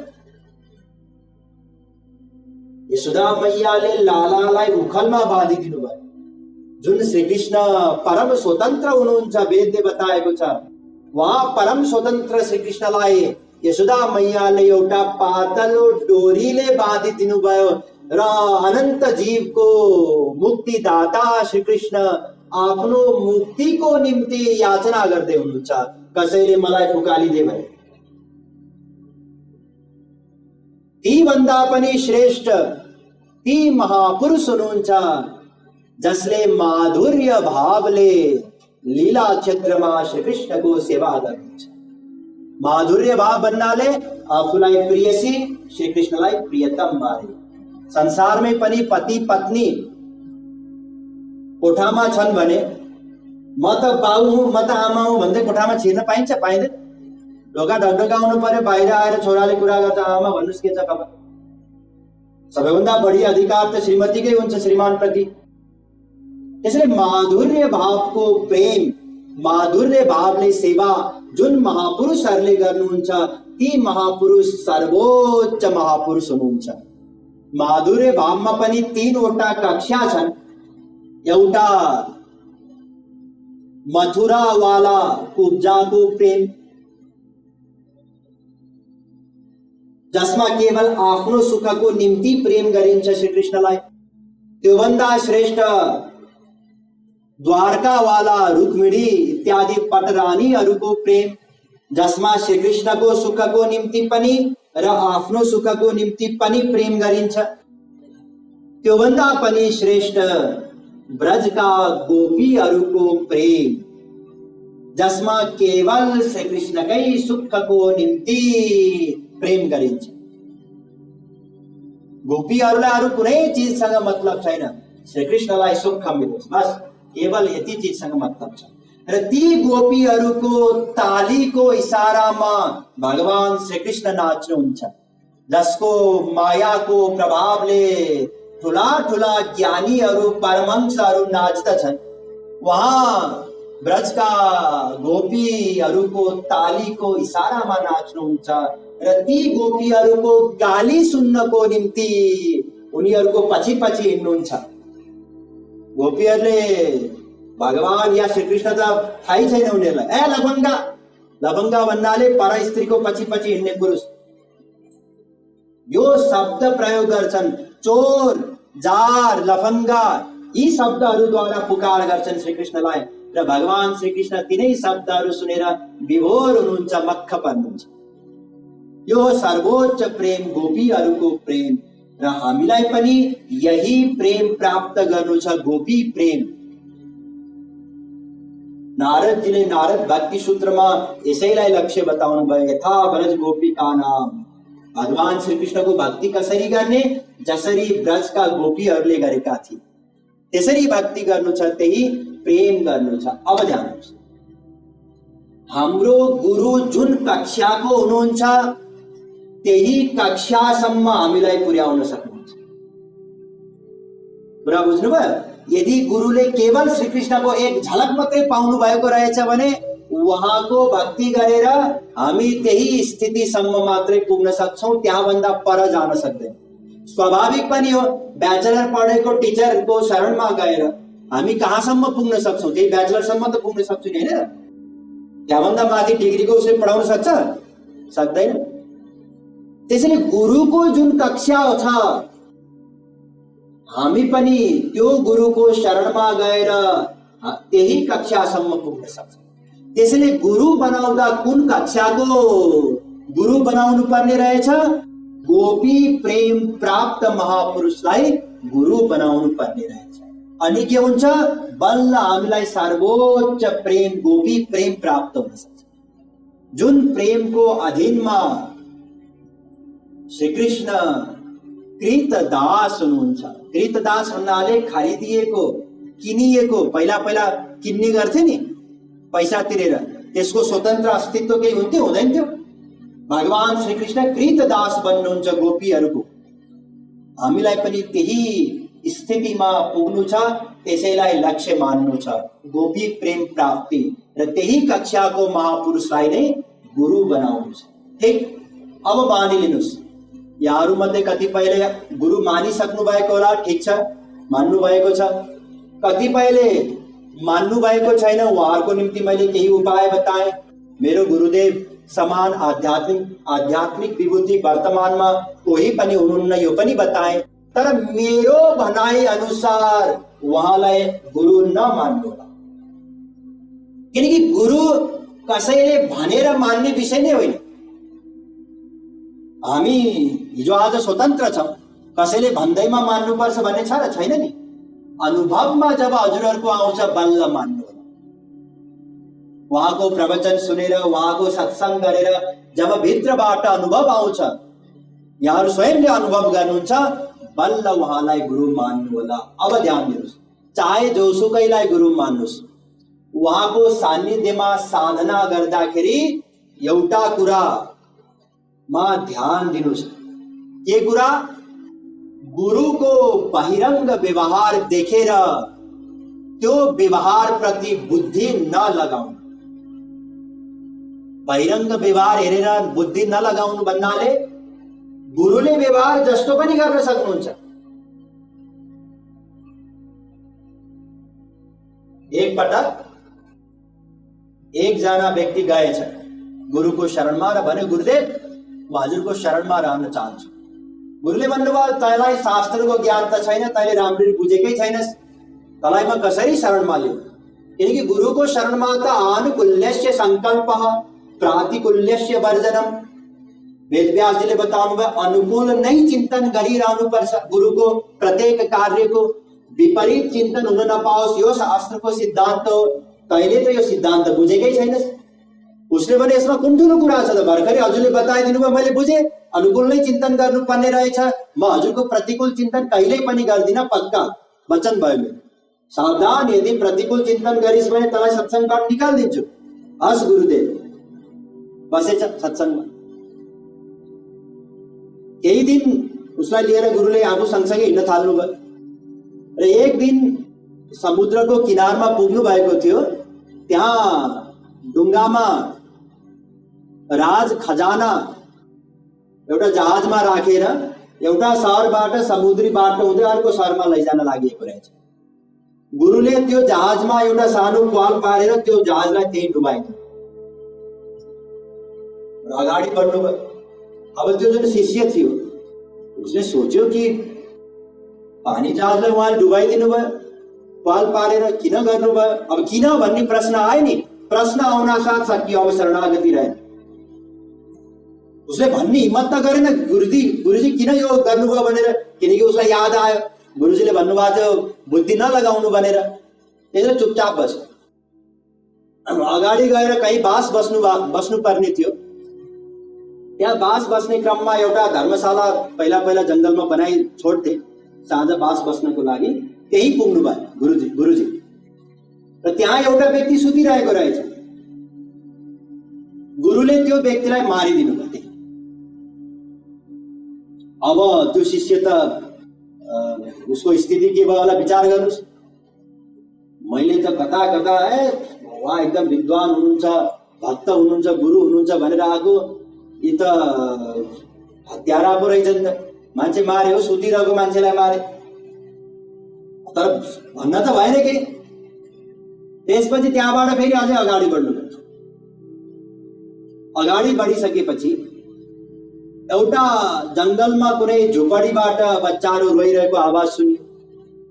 यशोदा मैयाले लालालाई उखलमा बाँधिदिनु भयो। जुन श्रीकृष्ण परम स्वतन्त्र हुनुहुन्छ, वेदले बताएको छ, उहाँ परम स्वतन्त्र श्रीकृष्णलाई यशोदा मैयाले एउटा पातलो डोरीले बाँधिदिनु भयो र अनन्त जीवको मुक्तिदाता श्रीकृष्ण आफ्नो मुक्तिको निम्ति याचना गर्दै हुनुहुन्छ, कसैले मलाई फुकालिदे भने। ती भन्दा पनि श्रेष्ठ ती महापुरुष हुनुहुन्छ जसले माधुर्य भावले लीला क्षेत्रमा श्रीकृष्णको सेवा गर्नुहुन्छ। माधुर्य भाव भन्नाले आफूलाई प्रियसी श्रीकृष्णलाई प्रियतम माने। संसारमै पनि पति पत्नी कोठामा छन् भने म त बाउ हुँ म त आमा हुँ भन्दै कोठामा छिर्न पाइन्छ? पाइँदैन। ढोका ढकढकाउनु पर्यो, बाहिर आएर छोराले कुरा गर्छ, आमा भन्नुस् के छ खबर। सबैभन्दा बढी अधिकार त श्रीमतीकै हुन्छ श्रीमान प्रति। त्यसैले माधुर्य भावको प्रेम, माधुर्य भावले सेवा जुन महापुरुषहरूले गर्नुहुन्छ ती महापुरुष सर्वोच्च महापुरुष हुनुहुन्छ। माधुर्य भावमा पनि तीनवटा कक्षा छन्। एउटा मथुरावाला कुब्जाको प्रेम, जसमा केवल आफ्नो सुखको निम्ति प्रेम गरिन्छ श्रीकृष्णलाई। त्योभन्दा श्रेष्ठ द्वारकावाला रुक्मिणी इत्यादि पटरानीहरूको प्रेम, जसमा श्रीकृष्णको सुखको निम्ति पनि र आफ्नो सुखको निम्ति पनि प्रेम गरिन्छ। त्योभन्दा पनि श्रेष्ठ ब्रजका गोपीहरूको प्रेम, जसमा केवल श्रीकृष्णकै सुखको निम्ति प्रेम गरिन्छ। गोपीहरूलाई अरू कुनै चिजसँग मतलब छैन, श्रीकृष्णलाई सुख मिलोस् बस, केवल यति चिजसँग मतलब छ। र ती गोपीहरूको तालीको इशारामा भगवान श्रीकृष्ण नाच्नुहुन्छ, जसको मायाको प्रभावले ठुला ठुला ज्ञानीहरू परमहंसहरू नाच्दछन्। वहाँ ब्रजका गोपीहरूको तालीको इशारामा नाच्नुहुन्छ र ती गोपीहरूको गाली सुन्नको निम्ति उनीहरूको पछि पछि हिँड्नुहुन्छ। गोपीहरूले भगवान या श्रीकृष्ण त थाहै छैन उनीहरूलाई। ए लफंगा, लफंगा भन्नाले पर स्त्रीको पछि पछि हिँड्ने पुरुष, यो शब्द प्रयोग गर्छन्। चोर, जार, लफंगा यी शब्दहरूद्वारा पुकार गर्छन् श्रीकृष्णलाई र भगवान श्रीकृष्ण तिनै शब्दहरू सुनेर विभोर हुनुहुन्छ, मक्ख पर्नुहुन्छ। यो सर्वोच्च प्रेम गोपीहरूको प्रेम र हामीलाई पनि यही प्रेम प्राप्त गर्नु छ, गोपी प्रेम। नारदजीले नारद भक्ति सूत्रमा यसैलाई लक्ष्य बताउनु भयो, यथा ब्रज गोपिका नाम। भगवान श्री कृष्णको भक्ति कसरी गर्ने, जसरी ब्रजका गोपीहरूले गरेका थिए त्यसरी भक्ति गर्नु छ, त्यही प्रेम गर्नु छ। अब ध्यान, हाम्रो गुरु जुन कक्षाको हुनुहुन्छ त्यही कक्षासम्म हामीलाई पुर्याउन सक्नुहुन्छ। कुरा बुझ्नुभयो? यदि गुरुले केवल श्री कृष्णको एक झलक मात्रै पाउनु भएको रहेछ भने उहाँको भक्ति गरेर हामी त्यही स्थितिसम्म मात्रै पुग्न सक्छौं, त्यहाँभन्दा पर जान सक्दैन। स्वाभाविक पनि हो, ब्याचलर पढेको टिचरको शरणमा गएर हामी कहाँसम्म पुग्न सक्छौं, त्यही ब्याचलरसम्म त पुग्न सक्छौँ नि, हैन? त्यहाँभन्दा माथि डिग्रीको उसले पढाउन सक्छ? सक्दैन। त्यसैले गुरुको जुन कक्षा छ हामी पनि त्यो गुरुको शरणमा गएर त्यही कक्षासम्म पुग्न सक्छौँ। त्यसैले गुरु बनाउँदा कुन कक्षाको गुरु बनाउनु पर्ने रहेछ? गोपी प्रेम प्राप्त महापुरुषलाई गुरु बनाउनु पर्ने रहेछ। अनि के हुन्छ? बल्ल हामीलाई सर्वोच्च प्रेम गोपी प्रेम प्राप्त हुन सक्छ। जुन प्रेमको अधीनमा श्री कृष्ण कृतदास हुनुहुन्छ। कृतदास भन्नाले खरिदिएको, किनिएको। पहिला पहिला किन्ने गर्थे नि पैसा तिरेर, त्यसको स्वतन्त्र अस्तित्व केही हुन्थ्यो? हुँदैन थियो। भगवान श्री कृष्ण कृतदास बन्नुहुन्छ गोपीहरूको। हामीलाई पनि त्यही स्थितिमा पुग्नु छ, त्यसैलाई लक्ष्य मान्नु छ, गोपी प्रेम प्राप्ति, र त्यही कक्षाको महापुरुषलाई नै गुरु बनाउनु छ। ठीक, अब मानिलिनुहोस्, यहाँहरू मध्ये कतिपयले गुरु मानिसक्नु भएको होला, ठिक छ, मान्नु भएको छ। कतिपयले मान्नु भएको छैन, उहाँहरूको निम्ति मैले केही उपाय बताएँ। मेरो गुरुदेव समान आध्यात्मिक विभूति वर्तमानमा कोही पनि हुनुहुन्न, यो पनि बताएँ। तर मेरो भनाइ अनुसार उहाँलाई गुरु नमान्नु होला, किनकि गुरु कसैले भनेर मान्ने विषय नै होइन। हामी हिजो आज स्वतन्त्र छौं, कसैले भन्दैमा मान्नुपर्छ भन्ने छ र छैन नि? अनुभवमा जब हजुरहरूको आउँछ बल्ल मान्नु होला। उहाँको प्रवचन सुनेर, उहाँको सत्संग गरेर जब भित्रबाट अनुभव आउँछ, यहाँहरू स्वयंले अनुभव गर्नुहुन्छ, बल्ल उहाँलाई गुरु मान्नु होला। अब ध्यान दिनुहोस्, चाहे जोसुकैलाई गुरु मान्नुहोस्, उहाँको सान्निध्यमा साधना गर्दाखेरि एउटा कुरामा ध्यान दिनुहोस्। के कुरा? गुरुको बहिरंग व्यवहार देखेर त्यो व्यवहार प्रति बुद्धि नलगाउनु। बहिरंग व्यवहार हेरेर बुद्धि नलगाउनु भन्नाले गुरुले व्यवहार जस्तो पनि गर्न सक्नुहुन्छ। एक पटक एकजना व्यक्ति गएछ गुरुको शरणमा र भने, गुरुदेव म हजुरको शरणमा रहन चाहन्छु। गुरुले भन्नुभयो, तँलाई शास्त्रको ज्ञान त छैन, तैँले राम्ररी बुझेकै छैनस्, तँलाई म कसरी शरणमा लिऊ? किनकि गुरुको शरणमा त आनुकूल्यस्य संकल्पः प्रातिकूल्यस्य वर्जनम। वेदव्यासजीले बताउनु भयो, अनुकूल नै चिन्तन गरिरहनु पर्छ। गुरुको प्रत्येक कार्यको विपरीत चिन्तन हुन नपाओस्, यो शास्त्रको सिद्धान्त हो। तैँले त यो सिद्धान्त बुझेकै छैनस्। उसले भने यसमा कुन ठुलो कुरा छ त? भर्खरै हजुरले बताइदिनु भयो, मैले बुझेँ। अनुकूल नै चिन्तन गर्नुपर्ने रहेछ। म हजुरको प्रतिकूल चिन्तन कहिल्यै पनि गर्दिन, पक्का वचन भयो मेरो। सावधान, यदि प्रतिकूल चिन्तन गरिस् भने तँलाई सत्सङ्गबाट निकालिदिन्छु। हस् गुरुदेव। बसेछ सत्सङ्गमा। केही दिन उसलाई लिएर गुरुले आफू सँगसँगै हिँड्न थाल्नु भयो र एक दिन समुद्रको किनारमा पुग्नु भएको थियो। त्यहाँ डुङ्गामा राज खजाना एउटा जहाजमा राखेर एउटा सहरबाट समुद्री बाटो हुँदै अर्को सहरमा लैजान लागि रहेछ। गुरुले त्यो जहाजमा एउटा सानो पाल पारेर त्यो जहाजलाई त्यही डुबाइदियो। अगाडि बढ्नु भयो। अब त्यो जुन शिष्य थियो उसले सोच्यो कि पानी जहाजलाई उहाँले डुबाइदिनु भयो, पाल पारेर किन गर्नुभयो? अब किन भन्ने प्रश्न आयो नि। प्रश्न आउन साथ सकियो, अब शरणागति रहे। उसले भन्ने हिम्मत त गरेन गुरुजी किन यो गर्नुभयो भनेर, किनकि उसलाई याद आयो गुरुजीले भन्नुभएको थियो बुद्धि नलगाउनु भनेर, त्यसले चुपचाप बस्यो। अगाडि गएर कहीँ बास बस्नु पर्ने थियो। त्यहाँ बास बस्ने क्रममा एउटा धर्मशाला पहिला जंगलमा बनाई छोड्थे साँझ बास बस्नको लागि। त्यही पुग्नु भयो गुरुजी र त्यहाँ एउटा व्यक्ति सुतिरहेको रहेछ। गुरुले त्यो व्यक्तिलाई मारिदिनु भयो। अब त्यो शिष्य त उसको स्थिति के भयो होला विचार गर्नुहोस्। मैले त कता उहाँ एकदम विद्वान हुनुहुन्छ, भक्त हुनुहुन्छ, गुरु हुनुहुन्छ भनेर आएको, यी त हत्यारा पो रहेछन् त। मान्छे मारे हो, सुतिरहेको मान्छेलाई मारे, तर भन्न त भएन केही। त्यसपछि त्यहाँबाट फेरि अझै अगाडि बढ्नुपर्छ। अगाडि बढिसकेपछि एउटा जंगलमा कुनै झुपडीबाट बच्चाहरू रोइरहेको आवाज सुन्यो।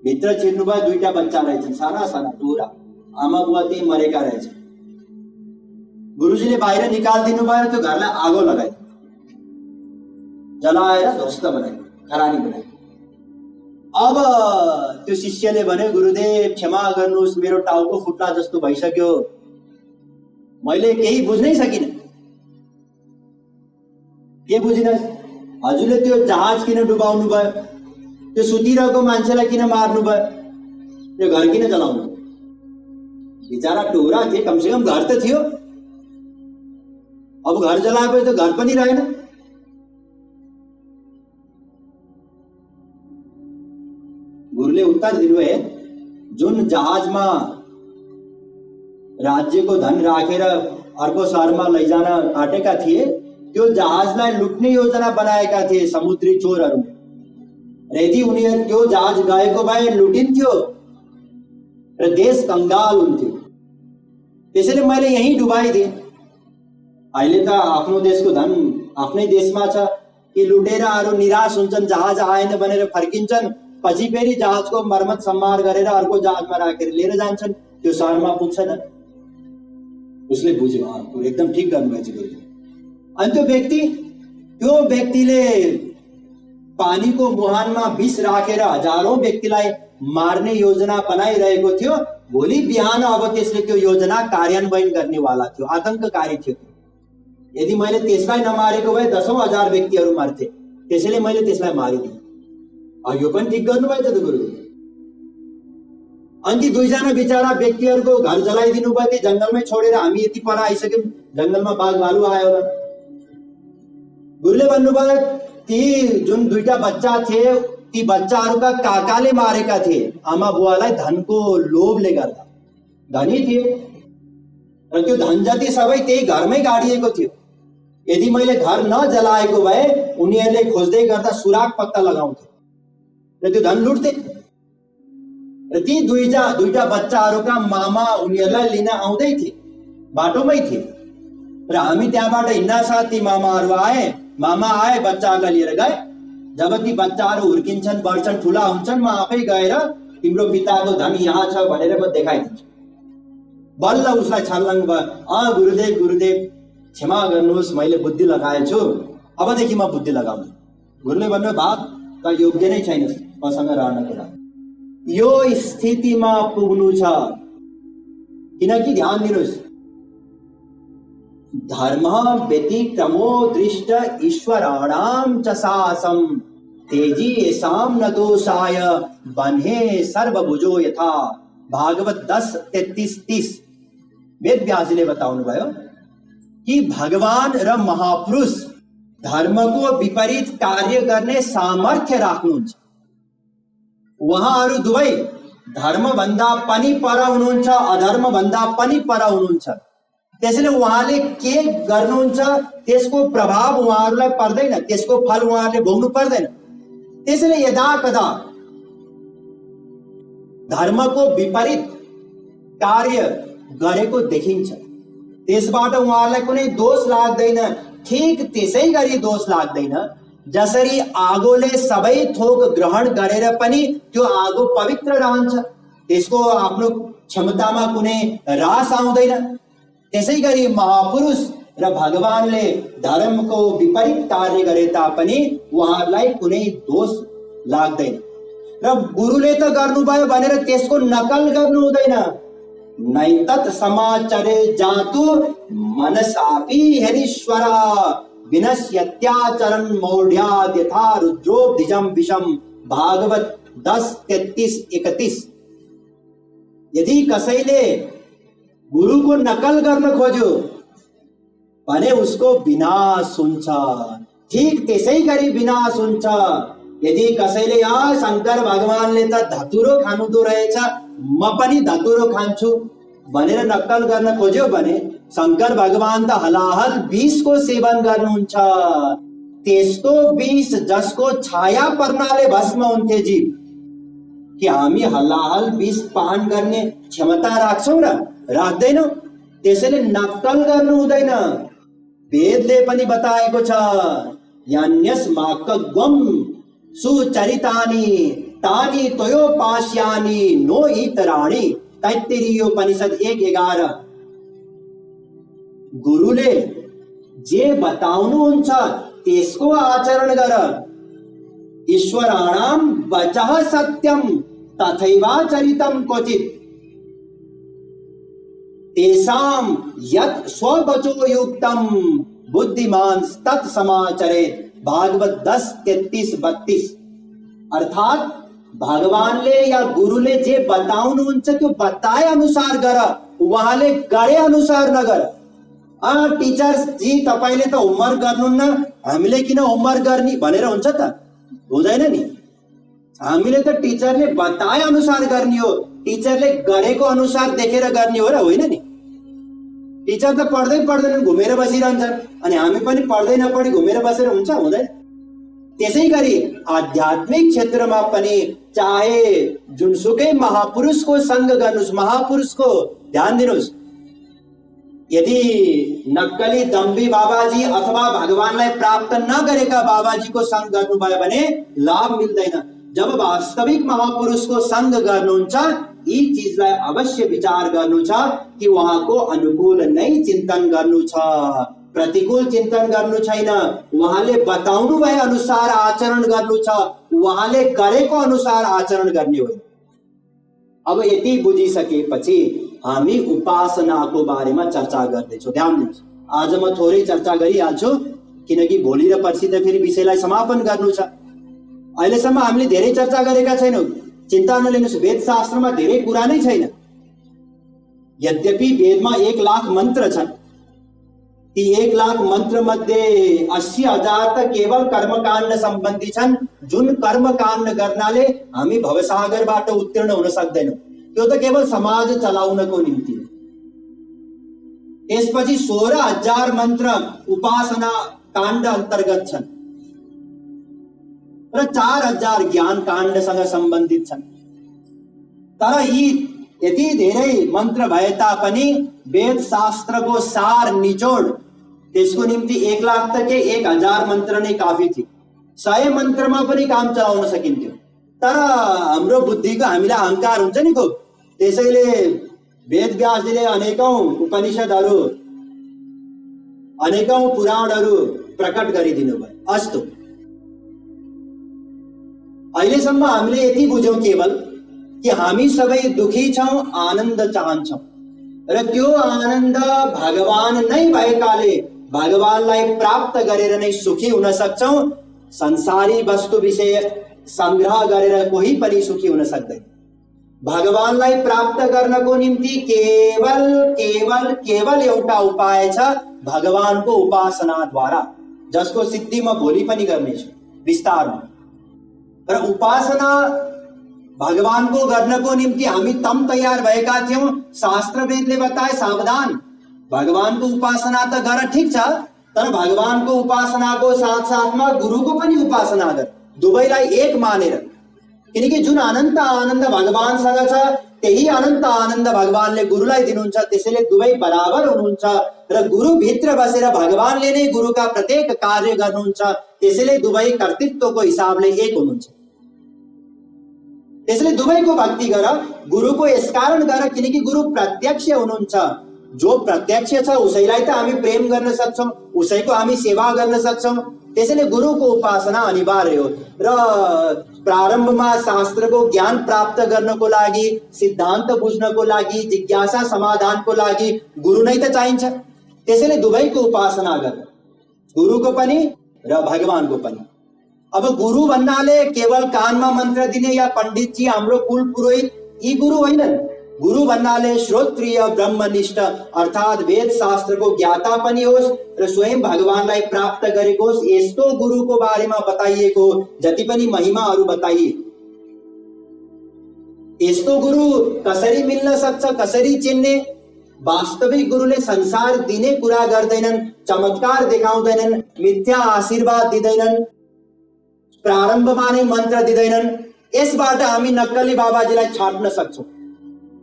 भित्र छिर्नुभयो, दुईटा बच्चा रहेछन्, साना साना टुरा, आमा बुवा त्यही मरेका रहेछ। गुरुजीले बाहिर निकालिदिनु भयो। त्यो घरलाई आगो लगायो, जलाएर ध्वस्त बनायो, खरानी बनायो। अब त्यो शिष्यले भन्यो, गुरुदेव क्षमा गर्नुहोस्, मेरो टाउको फुट्ला जस्तो भइसक्यो, मैले केही बुझ्नै सकिनँ। के बुझिन? हजुरले त्यो जहाज किन डुबाउनु भयो? त्यो सुतिरहेको मान्छेलाई किन मार्नु भयो? त्यो घर किन जलाउनु? बिचारा टोरा थिए, कमसे कम घर त थियो। अब घर जलाएपछि त घर पनि रहेन। गुरुले उत्तर दिनुभयो, जुन जहाजमा राज्यको धन राखेर अर्को शहरमा लैजान आँटेका थिए, त्यो जहाजलाई लुट्ने योजना बनाएका थिए समुद्री चोरहरूले। यदि उनीहरू त्यो जहाज गएको भए लुटिन्थ्यो र देश कंगाल हुन्थ्यो। त्यसैले मैले यहीँ डुबाइदिएँ। अहिले त आफ्नो देशको धन आफ्नै देशमा छ कि लुटेर अरू निराश हुन्छन्, जहाज आएन भनेर फर्किन्छन्, पछि फेरि जहाजको मर्मत सम्हार गरेर अर्को जहाजमा राखेर लिएर जान्छन्, त्यो शहरमा पुग्छन्। उसले बुझ्यो, एकदम ठिक गर्नुभएछ गुरुले। अनि त्यो व्यक्तिले पानीको मुहानमा विष राखेर हजारौं व्यक्तिलाई मार्ने योजना बनाइरहेको थियो। भोलि बिहान अब त्यसले त्यो योजना कार्यान्वयन गर्नेवाला थियो, आतंककारी थियो। यदि मैले त्यसलाई नमारेको भए 10,000 व्यक्तिहरू मर्थे, त्यसैले मैले त्यसलाई मारिदिएँ। यो पनि ठिक गर्नुभएछ त गुरुले। अनि ती दुईजना बिचारा व्यक्तिहरूको घर जलाइदिनु भयो। त्यो जंगलमै छोडेर हामी यति पर आइसक्यौँ, जंगलमा बाघ भालु आयो होला। गुरुले भन्नुभयो, ती जुन दुईटा बच्चा थिए, ती बच्चाहरूका काकाले मारेका थिए आमा बुवालाई धनको लोभले गर्दा। धनी थिए र त्यो धन जति सबै त्यही घरमै गाडिएको थियो। यदि मैले घर नजलाएको भए उनीहरूले खोज्दै गर्दा सुराग पत्ता लगाउँथे र त्यो धन लुट्थे। र ती दुईटा बच्चाहरूका मामा उनीहरूलाई लिन आउँदै थिए, बाटोमै थिए। र हामी त्यहाँबाट हिँड्दा साथ ती मामा आए, बच्चाहरूलाई लिएर गए। जब ती बच्चाहरू हुर्किन्छन्, बढ्छन्, ठुला हुन्छन्, म आफै गएर तिम्रो पिताको धन यहाँ छ भनेर म देखाइदिन्छु। बल्ल उसलाई छल्लङ भयो, गुरुदेव क्षमा गर्नुहोस्, मैले बुद्धि लगाएछु, अबदेखि म बुद्धि लगाउँछु। गुरुले भन्नु, भाग त योग्य नै छैन मसँग रहनको लागि। यो स्थितिमा पुग्नु छ। किनकि ध्यान दिनुहोस्, धर्म व्यतिक्रमो दृष्ट ईश्वराणाम च सासम तेजी येषाम न दोषाय बन्हे सर्वभुजो यथा। भागवत 10:33-30। वेद व्यासले बताउनु भयो कि भगवान र महापुरुष धर्मको विपरीत कार्य गर्ने सामर्थ्य राख्नुहुन्छ। उहाँहरू दुवै धर्म भन्दा पनि पर हुनुहुन्छ, अधर्म भन्दा पनि पर हुनुहुन्छ। त्यसैले उहाँले के गर्नुहुन्छ त्यसको प्रभाव उहाँहरूलाई पर्दैन, त्यसको फल उहाँहरूले भोग्नु पर्दैन। त्यसैले यदा कदा धर्मको विपरीत कार्य गरेको देखिन्छ, त्यसबाट उहाँहरूलाई कुनै दोष लाग्दैन। ठीक त्यसै गरी दोष लाग्दैन जसरी आगोले सबै थोक ग्रहण गरेर पनि त्यो आगो पवित्र रहन्छ, त्यसको आफ्नो क्षमतामा कुनै रास आउँदैन। त्यसै गरी महापुरुष र भगवानले धर्मको विपरीत कार्य गरे तापनि उहाँहरूलाई कुनै दोष लाग्दैन। र गुरुले त गर्नुभयो भनेर त्यसको नकल गर्नु हुँदैन। नैतत् समाचरे जातु मनसापि हरीश्वर विनश्यत्याचरण मौढ्याद् यथा रुद्रोब्धिजं विषम। भागवत 10:33-31। यदि कसैले गुरुको नकल गर्न खोज्यो भने उसको विनाश हुन्छ। ठीक त्यसै गरी विनाश हुन्छ। यदि कसैले शंकर भगवानले त धतुरो खानुदो रहेछ, म पनि धतुरो खान्छु भनेर नक्कल गर्न खोज्यो भने शंकर भगवान त हलाहल विषको सेवन गर्नुहुन्छ। त्यस्तो विष जसको छाया पर्नाले भस्म हुन्थे जीव। कि हामी हलाहल विष पान गर्ने क्षमता राख्छौं र राख्दैनौं? त्यसैले नक्कल गर्नु हुँदैन। वेदले पनि बताएको छ, यान्यस्माकग्वम सुचरितानि तानि त्वयोपास्यानि नो इतराणि। तैत्तिरीयोपनिषद 1:11। गुरुले जे बताउनुहुन्छ त्यसको आचरण गर। ईश्वराणां वचः सत्यं तथैवाचरितं क्वचित् तेषां यत् स्ववचो युक्तं बुद्धिमान् तत् समाचरेत्। भागवत 10:33-32। अर्थात भगवानले या गुरुले जे बताउनुहुन्छ त्यो बताए अनुसार गर, उहाँले गरे अनुसार नगर। टिचर्स जी तपाईले त होमवर्क गर्नुहुन्न, हामीले किन होमवर्क गर्ने भनेर हुन्छ त? हुँदैन नि। हामीले त टिचरले बताए अनुसार गर्ने हो, टिचरले गरेको अनुसार देखेर गर्ने हो र होइन नि। टिचर त पढ्दै पढ्दैनन्, घुमेर बसिरहन्छन्, अनि हामी पनि पढ्दै नपढी घुमेर बसेर हुन्छ? हुँदैन। त्यसै गरी आध्यात्मिक क्षेत्रमा पनि चाहे जुनसुकै महापुरुषको संग गर्नुस्, महापुरुषको ध्यान दिनुस्। यदि नक्कली दम्बी बाबाजी अथवा भगवानलाई प्राप्त नगरेका बाबाजीको संग गर्नुभयो भने लाभ मिल्दैन। जब वास्तविक महापुरुषको संग गर्नुहुन्छ, यी चीजलाई अवश्य विचार गर्नु छ कि उहाँको अनुकूल नै चिन्तन गर्नु छ, प्रतिकूल चिन्तन गर्नु छैन। उहाँले बताउनु भए अनुसार आचरण गर्नु छ, उहाँले गरेको अनुसार आचरण गर्ने हो। अब यति बुझिसकेपछि हामी उपासनाको बारेमा चर्चा गर्दैछौँ। ध्यान दिनुहोस्, आज म थोरै चर्चा गरिहाल्छु किनकि भोलि र पर्सि त फेरि विषयलाई समापन गर्नु छ। अहिलेसम्म हामीले धेरै चर्चा गरेका छैनौँ। चिन्ता नलिनुहोस्, वेद शास्त्रमा धेरै कुरा नै छैन। यद्यपि वेदमा 1,00,000 मन्त्र छन्, ती 1,00,000 मन्त्र मध्ये 80,000 त केवल कर्मकाण्ड सम्बन्धी छन्, जुन कर्मकाण्ड गर्नाले हामी भवसागरबाट उत्तीर्ण हुन सक्दैनौँ। त्यो त केवल समाज चलाउनको निम्ति हो। त्यसपछि 16,000 मन्त्र उपासना काण्ड अन्तर्गत छन् र 4,000 ज्ञान काण्डसँग सम्बन्धित छन्। तर यी यति धेरै मन्त्र भए तापनि वेद शास्त्रको सार निचोड त्यसको निम्ति 1,00,000 त के 1,000 मन्त्र नै काफी थियो। 100 मन्त्रमा पनि काम चलाउन सकिन्थ्यो। तर हाम्रो बुद्धिको हामीलाई अहंकार हुन्छ नि को, त्यसैले वेद व्यासजीले अनेकौं उपनिषदहरू, अनेकौं पुराणहरू प्रकट गरिदिनु भयो। अस्तु, अहिलेसम्म हामीले यति बुझ्यौं केवल कि हामी सबै दुखी छौं, आनन्द चाहन्छौं र त्यो आनन्द भगवान नै भएकाले भगवानलाई प्राप्त गरेर नै सुखी हुन सक्छौं। संसारी वस्तु विषय संग्रह गरेर कोही पनि सुखी हुन सक्दैन। भगवानलाई प्राप्त गर्नको निम्ति केवल केवल केवल एउटा उपाय छ, भगवानको उपासनाद्वारा, जसको सिद्धि म भोलि पनि गर्नेछु विस्तारमा। र उपासना भगवानको गर्नको निम्ति हामी तम तयार भएका थियौं। शास्त्र वेदले बताए सावधान, भगवानको उपासना त गर, ठिक छ, तर भगवानको उपासनाको साथ साथमा गुरुको पनि उपासना गर, दुवैलाई एक मानेर। किनकि जुन अनन्त आनन्द भगवानसँग छ त्यही अनन्त आनन्द भगवानले गुरुलाई दिनुहुन्छ। त्यसैले दुवै बराबर हुनुहुन्छ र गुरु भित्र बसेर भगवानले नै गुरुका प्रत्येक कार्य गर्नुहुन्छ। त्यसैले दुवै कर्तृत्वको हिसाबले एक हुनुहुन्छ। त्यसैले दुवैको भक्ति गर, गुरुको यसकारण गर किनकि गुरु प्रत्यक्ष हुनुहुन्छ। जो प्रत्यक्ष छ उसैलाई त हामी प्रेम गर्न सक्छौं, उसैको हामी सेवा गर्न सक्छौं। त्यसैले गुरुको उपासना अनिवार्य हो। र प्रारम्भमा शास्त्रको ज्ञान प्राप्त गर्नको लागि, सिद्धान्त बुझ्नको लागि, जिज्ञासा समाधानको लागि गुरु नै त चाहिन्छ। त्यसैले दुवैको उपासना गर्न, गुरुको पनि र भगवानको पनि। अब गुरु भन्नाले केवल कानमा मन्त्र दिने या पण्डितजी हाम्रो कुल पुरोहित यी गुरु होइनन्। गुरु भन्नाले श्रोत्रिय ब्रह्मनिष्ठ अर्थात वेद शास्त्रको ज्ञाता पनि होस् र स्वयं भगवानलाई प्राप्त गरेको होस्, यस्तो गुरुको बारेमा बताइएको जति पनि महिमाहरू बताइए। यस्तो गुरु कसरी मिल्न सक्छ, कसरी चिन्ने? वास्तविक गुरुले संसार दिने कुरा गर्दैनन्, चमत्कार देखाउँदैनन्, मिथ्या आशीर्वाद दिँदैनन्, प्रारम्भमा नै मन्त्र दिँदैनन्। यसबाट हामी नक्कली बाबाजीलाई छाट्न सक्छौं।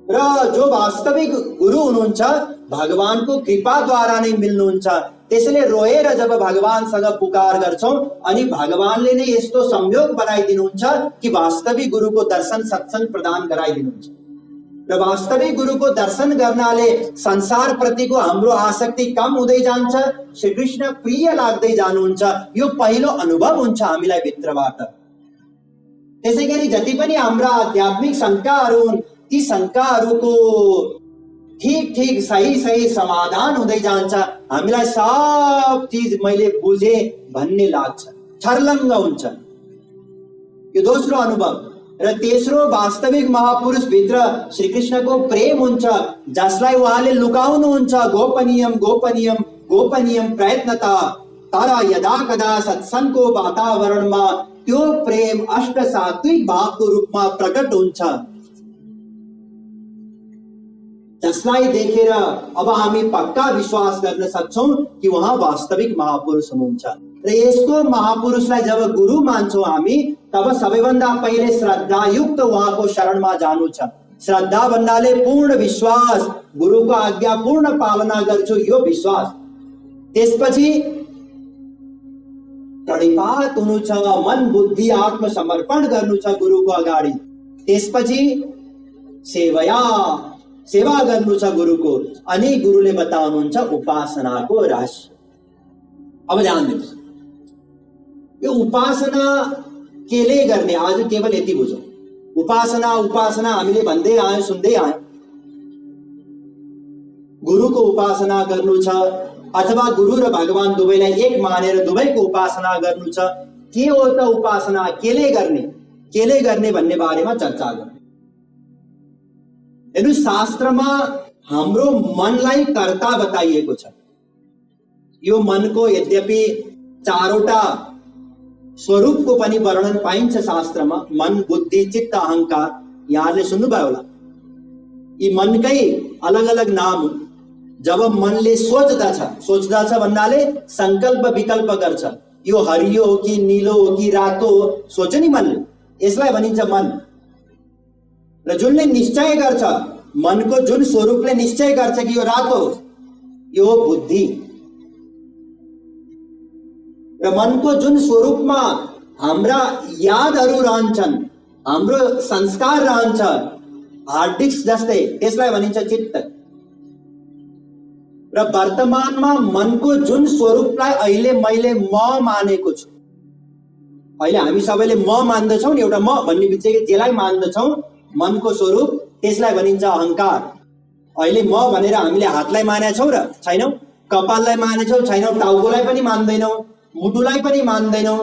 र जो वास्तविक गुरु हुनुहुन्छ भगवानको कृपाद्वारा नै मिल्नुहुन्छ। त्यसैले रोएर जब भगवानसँग पुकार गर्छौं अनि भगवानले नै यस्तो संयोग बनाइदिनुहुन्छ कि वास्तविक गुरुको दर्शन सत्संग प्रदान गराइदिनुहुन्छ। र वास्तविक गुरुको दर्शन गर्नाले संसार प्रतिको हाम्रो आसक्ति कम हुँदै जान्छ, श्री कृष्ण प्रिय लाग्दै जानुहुन्छ। यो पहिलो अनुभव हुन्छ हामीलाई भित्रबाट। त्यसैगरी जति पनि हाम्रा आध्यात्मिक शंकाहरू हुन्, ती शंकाहरूको ठीक ठीक सही सही समाधान हुँदै जान्छ। हामीलाई सब चीज मैले बुझे भन्ने लाग्छ, छर्लङ्ग हुन्छ। यो दोस्रो अनुभव। र तेस्रो, वास्तविक महापुरुष भित्र श्री कृष्णको प्रेम हुन्छ, जसलाई उहाँले लुकाउनुहुन्छ। गोपनीयम गोपनीयम गोपनीयम प्रयत्नता। तर यदा कदा सत्संगको वातावरणमा त्यो प्रेम अष्ट सात्विक भावको रूपमा प्रकट हुन्छ, जसलाई देखेर अब हामी पक्का विश्वास गर्न सक्छौं कि उहाँ वास्तविक महापुरुष हुनुहुन्छ। र यस्तो महापुरुषलाई जब गुरु मान्छौं हामी, तब सबैभन्दा पहिले श्रद्धायुक्त उहाँको शरणमा जानु छ। श्रद्धा भन्नाले पूर्ण विश्वास, गुरुको आज्ञा पूर्ण पालना गर्छु यो विश्वास। त्यसपछि प्रणिपात हुनु छ, मन बुद्धि आत्मसमर्पण गर्नु छ गुरुको अगाडि। त्यसपछि सेवा गर्नु छ गुरुको। अनि गुरुले बताउनुहुन्छ उपासनाको रहस्य। अब ध्यान दिनुहोस्, यो उपासना केले गर्ने? आज केवल यति बुझौं, उपासना उपासना हामीले भन्दै आयौं, सुन्दै आयौं। गुरुको उपासना गर्नु छ अथवा गुरु र भगवान दुवैलाई एक मानेर दुवैको उपासना गर्नु छ। के हो त उपासना? केले गर्ने भन्ने बारेमा चर्चा गर्नु। हेर्नु, शास्त्रमा हाम्रो मनलाई कर्ता बताइएको छ। यो मनको यद्यपि चारवटा स्वरूपको पनि वर्णन पाइन्छ शास्त्रमा, मन बुद्धि चित्त अहंकार। यहाँले सुन्नुभयो होला, यी मनकै अलग अलग नाम हुन्। जब मनले सोच्दछ भन्नाले संकल्प विकल्प गर्छ, यो हरियो हो कि नीलो हो कि रातो हो, सोच्छ नि मनले, यसलाई भनिन्छ मन। र जुनले निश्चय गर्छ, मनको जुन स्वरूपले निश्चय गर्छ कि यो रातो हो, यो हो बुद्धि। र मनको जुन स्वरूपमा हाम्रा यादहरू रहन्छन्, हाम्रो संस्कार रहन्छ, हार्ड डिस्क जस्तै, त्यसलाई भनिन्छ चित्त। र वर्तमानमा मनको जुन स्वरूपलाई अहिले मैले म मानेको छु, अहिले हामी सबैले म मान्दछौं नि, एउटा म भन्ने बित्तिकै जेलाई मान्दछौं मनको स्वरूप, त्यसलाई भनिन्छ अहंकार। अहिले म भनेर हामीले हातलाई मानेछौं र छैनौं, कपाललाई मानेछौं छैनौं, टाउकोलाई पनि मान्दैनौं, मुटुलाई पनि मान्दैनौं।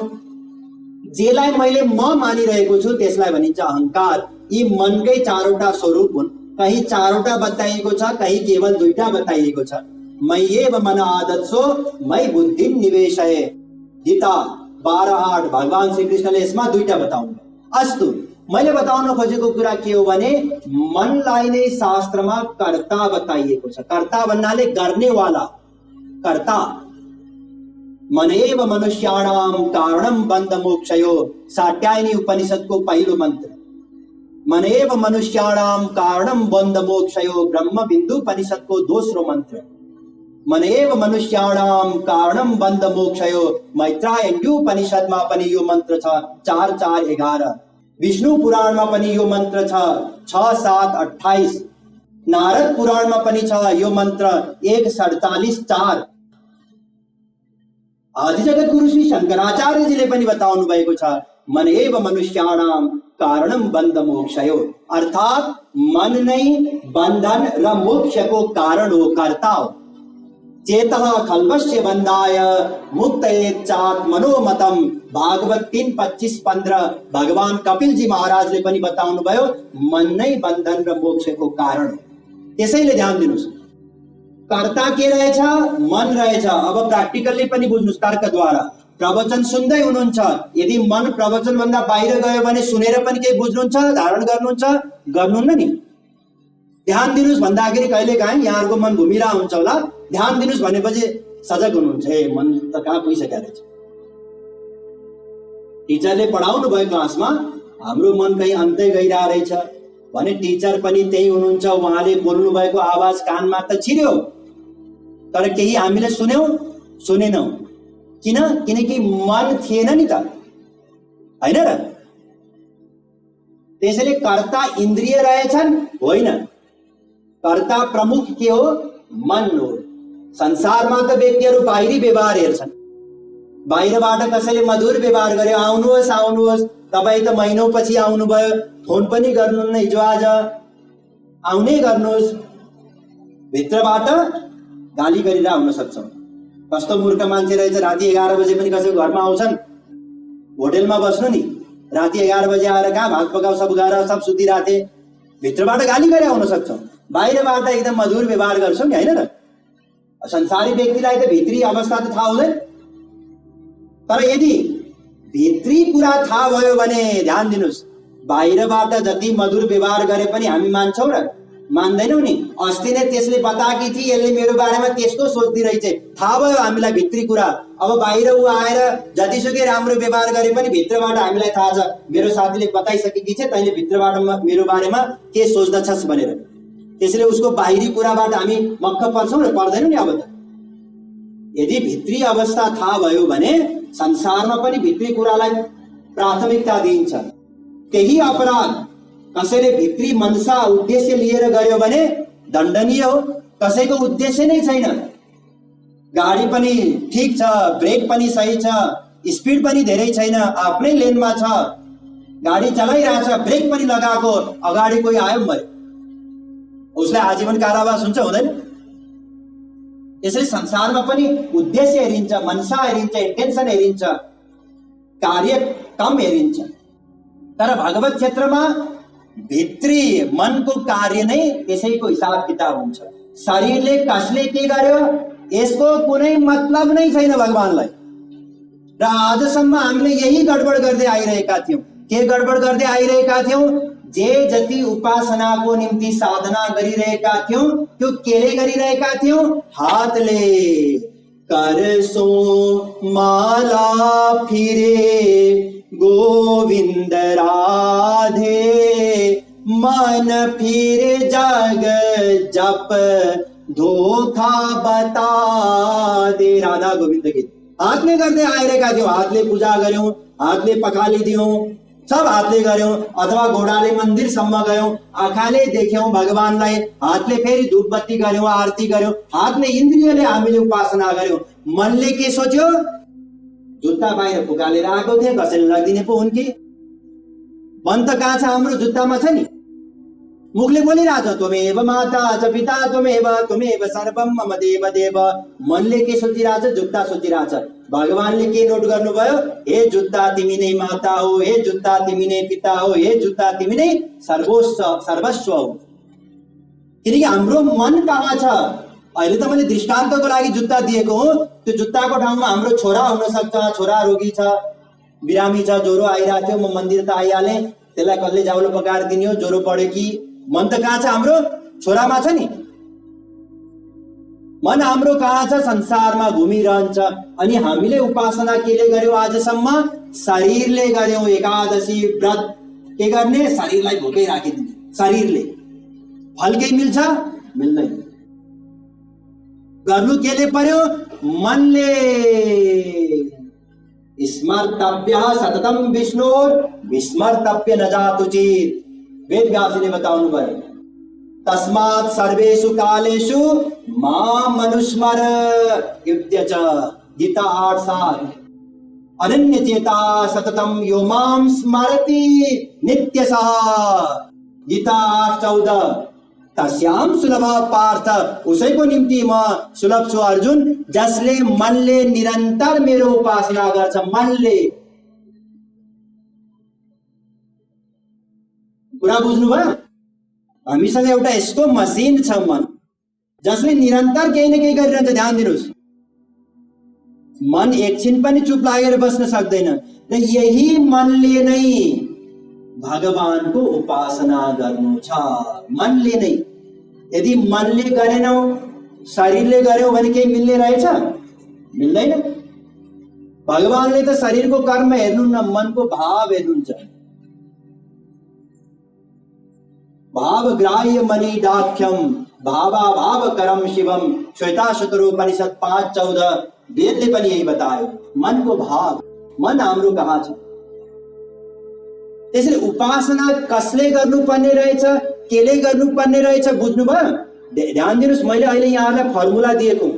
जेलाई मैले म मानिरहेको छु त्यसलाई भनिन्छ अहंकार। यी मनकै चारवटा स्वरूप हुन्। कहीं चारवटा बताइएको छ, कहीं केवल दुईटा बताइएको छ। मय्येव मन आदत्सो मयि बुद्धि निवेशय। गीता 12:8 भगवान श्री कृष्णले यसमा दुईटा बताउनु। अस्तु, मैले बताउन खोजेको कुरा के हो भने मनलाई नै शास्त्रमा कर्ता बताइएको छ। कर्ता भन्नाले गर्नेवाला, कर्ता। मनेव मनुष्याणाम कारणम बन्ध मोक्षयो, साट्यायनी उपनिषदको पहिलो मन्त्र। मनेव मनुष्याणाम कारणम बन्ध मोक्षयो, ब्रह्म बिन्दु उपनिषदको दोस्रो मन्त्र। मनेव मनुष्याणाम कारणम बन्ध मोक्षयो, मैत्रायण्यु उपनिषदमा पनि यो मन्त्र छ 4:4:11। विष्णु पुराणमा पनि यो मन्त्र छ 6:7:28। नारद पुराणमा पनि छ यो मन्त्र 1:47:4। आदि जगत गुरु श्री शंकराचार्यजीले पनि बताउनु भएको छ, मन एव मनुष्याणाम कारणम बन्ध मोक्षयो, अर्थात मन नै बन्धन र मोक्षको कारण हो, कर्ता हो। चेतः कल्पस्य बन्धाय मुक्तयेच्चात् मनोमतम, भागवत 3:25-15। भगवान कपिल जी महाराजले पनि बताउनु भयो, मन नै बन्धन र मोक्षको कारण हो। त्यसैले ध्यान दिनुस्, कर्ता के रहेछ? मन रहेछ। अब प्र्याक्टिकल्ली पनि बुझ्नुस्, तर्कद्वारा। प्रवचन सुन्दै हुनुहुन्छ, यदि मन प्रवचन भन्दा बाहिर गयो भने सुनेर पनि केही बुझ्नुहुन्छ, धारण गर्नुहुन्छ, गर्नुहुन्न नि? ध्यान दिनुस् भन्दाखेरि कहिलेकाहीँ यहाँहरूको मन घुमिरहेको हुन्छ होला। ध्यान दिनुस् भनेपछि सजग हुनुहुन्छ, ए मन त कहाँ पुगिसकेको रहेछ। टिचरले पढाउनु भयो क्लासमा, हाम्रो मन कहीँ अन्तै गइरहेको रहेछ भने टिचर पनि त्यही हुनुहुन्छ, उहाँले बोल्नु भएको आवाज कानमा त छिर्यो, तर केही हामीले सुनेनौं। किन? किनकि मन थिएन नि त, हैन र? त्यसैले कर्ता इन्द्रिय रहेछन्? होइन, कर्ता प्रमुख के हो? मन हो। संसारमा त व्यक्तिहरू बाहिरी व्यवहार हेर्छन्, बाहिरबाट कसैले मधुर व्यवहार गर्यो, आउनुहोस् आउनुहोस्, तपाईँ त महिनौं पछि आउनुभयो, फोन पनि गर्नुहुन्न हिजो आज, आउनै गर्नुहोस्। भित्रबाट गाली गरिरहेको हुन सक्छौं। कस्तो मूर्ख मान्छे रहेछ, राति 11 बजे पनि कसैको घरमा आउँछन्। होटेलमा बस्नु नि, राति 11 बजे आएर कहाँ भात पकाउ सब गरेर सब सुतिरहेथे, भित्रबाट गाली गरे हुन सक्छौं, बाहिरबाट एकदम मधुर व्यवहार गर्छौं नि, हैन र? संसारी व्यक्तिलाई त भित्री अवस्था त थाहा हुँदैन, तर यदि भित्री कुरा थाहा भयो भने ध्यान दिनुस्, बाहिरबाट जति मधुर व्यवहार गरे पनि हामी मान्छौं र मान्दैनौं नि? अस्ति नै त्यसले बताएकी थिए, यसले मेरो बारेमा त्यस्तो सोच्दै रहेछ, थाहा भयो हामीलाई भित्री कुरा। अब बाहिर ऊ आएर जतिसुकै राम्रो व्यवहार गरे पनि भित्रबाट हामीलाई थाहा छ, मेरो साथीले बताइसकेकी छ तैँले भित्रबाट मेरो बारेमा के सोच्दछस् भनेर। त्यसैले उसको बाहिरी कुराबाट हामी मक्ख पर्छौं र पर्दैनौं नि? अब त यदि भित्री अवस्था थाहा भयो भने संसारमा पनि भित्री कुरालाई प्राथमिकता दिइन्छ। केही अपराध कसैले भित्री मनसा उद्देश्य लिएर गर्यो भने दण्डनीय हो। कसैको उद्देश्य नै छैन, गाडी पनि ठीक छ, ब्रेक पनि सही छ, स्पिड पनि धेरै छैन, आफ्नै लेनमा छ, गाडी चलाइरहेछ, ब्रेक पनि लगाएको, अगाडि कोही आयो मर्यो, उसलाई आजीवन कारावास हुन्छ? हुँदैन। यसरी संसारमा पनि उद्देश्य हेरिन्छ, मनसा हेरिन्छ, इन्टेन्सन हेरिन्छ, कार्य कम हेरिन्छ। तर भगवत क्षेत्रमा भित्री मनको कार्य नै त्यसैको हिसाब किताब हुन्छ। शरीरले कसले के गर्यो यसको कुनै मतलब नै छैन भगवानलाई। र आजसम्म हामीले यही गडबड गर्दै आइरहेका थियौं। के गडबड गर्दै आइरहेका थियौं? जे जति उपासनाको निम्ति साधना गरिरहेका थियौं त्यो केले गरिरहेका थियौं? हातले करसो माला फिरे गोविंद राधे, मन फिरे जग जप धोखा बता दे। राधा गोविंद गीत हातले गर्दै आइरहेका थियौं। हातले पूजा गर्यौं, हातले पखाली दियौं, सब हातले गर्यौं, अथवा घोडाले मन्दिरसम्म गयौं, आँखाले देख्यौं भगवानलाई, हातले फेरि धूप बत्ती गर्यौं, आरती गर्यौं, हातले इन्द्रियले हामीले उपासना गर्यौं। मनले के सोच्यो? जुत्ता बाहिर फुकालेर आएको थिए, कसैले लगिदिने पो हुन् कि? मन त कहाँ छ? हाम्रो जुत्तामा छ नि। मुखले बोलिरहेछ त्वमेव माता च पिता त्वमेव सर्वम मम देव देव। मनले के सोचिरहेछ? जुत्ता सोचिरहेछ। भगवानले के नोट गर्नुभयो? हे जुत्ता तिमी नै माता हो, हे जुत्ता तिमी नै पिता हो, हे जुत्ता तिमी नै सर्वस्व हो। किनकि हाम्रो मन कहाँ छ? अहिले त मैले दृष्टान्तको लागि जुत्ता दिएको हो, त्यो जुत्ताको ठाउँमा हाम्रो छोरा हुन सक्छ। छोरा रोगी छ, बिरामी छ, ज्वरो आइरहेको थियो, म मन्दिर त आइहाले, त्यसलाई कसले जाउलो पकाएर दिने हो, ज्वरो बढ्यो कि? मन त कहाँ छ? हाम्रो छोरामा छ नि। मन हाम्रो कहाँ छ? संसारमा घुमिरहन्छ। अनि हामीले उपासना केले गर्यौं? आजसम्म शरीरले गर्यौं। एकादशी व्रत के गर्ने? शरीरलाई भोकै राखिदिने। शरीरले फल केही मिल्छ? मिल्दैन। गर्नु केले पर्यो? मनले। स्मर्तव्य सततम विष्णुर विस्मर्तव्य न जातुचित। वेद व्यासले बताउनु भयो। तस्मात् सर्वेषु कालेषु माम् अनुस्मर इत्यच गीता 8:7। अनन्य चेता सततम यो माम स्मरति नित्यशः गीता 8:14। तस्याम सुलभ पार्थ उसैको निम्ति म सुलभ छु अर्जुन जसले मनले निरन्तर मेरो उपासना गर्छ। मनले कुरा बुझ्नुभयो? हामीसँग एउटा यस्तो मसिन छ मन जसले निरन्तर केही न केही गरिरहन्छ। ध्यान दिनुस्, मन एकछिन पनि चुप लागेर बस्न सक्दैन र यही मनले नै भगवानको उपासना गर्नु छ। मनले नै। यदि मनले गरेनौ, शरीरले गर्यो भने केही मिल्ने रहेछ? मिल्दैन। भगवानले त शरीरको कर्म हेर्नुहुन्न, मनको भाव हेर्नुहुन्छ। भाव ग्राह्य मणिडाख्यम भावा भाव करम शिवम श्वेताशतरोपनिषद 5:14 वेदले पनि यही बतायो। मनको भाव, मन हाम्रो कहाँ छ? त्यसैले उपासना कसले गर्नुपर्ने रहेछ, केले गर्नुपर्ने रहेछ बुझ्नुभयो? ध्यान दिनुस्, मैले अहिले यहाँलाई फर्मुला दिएको।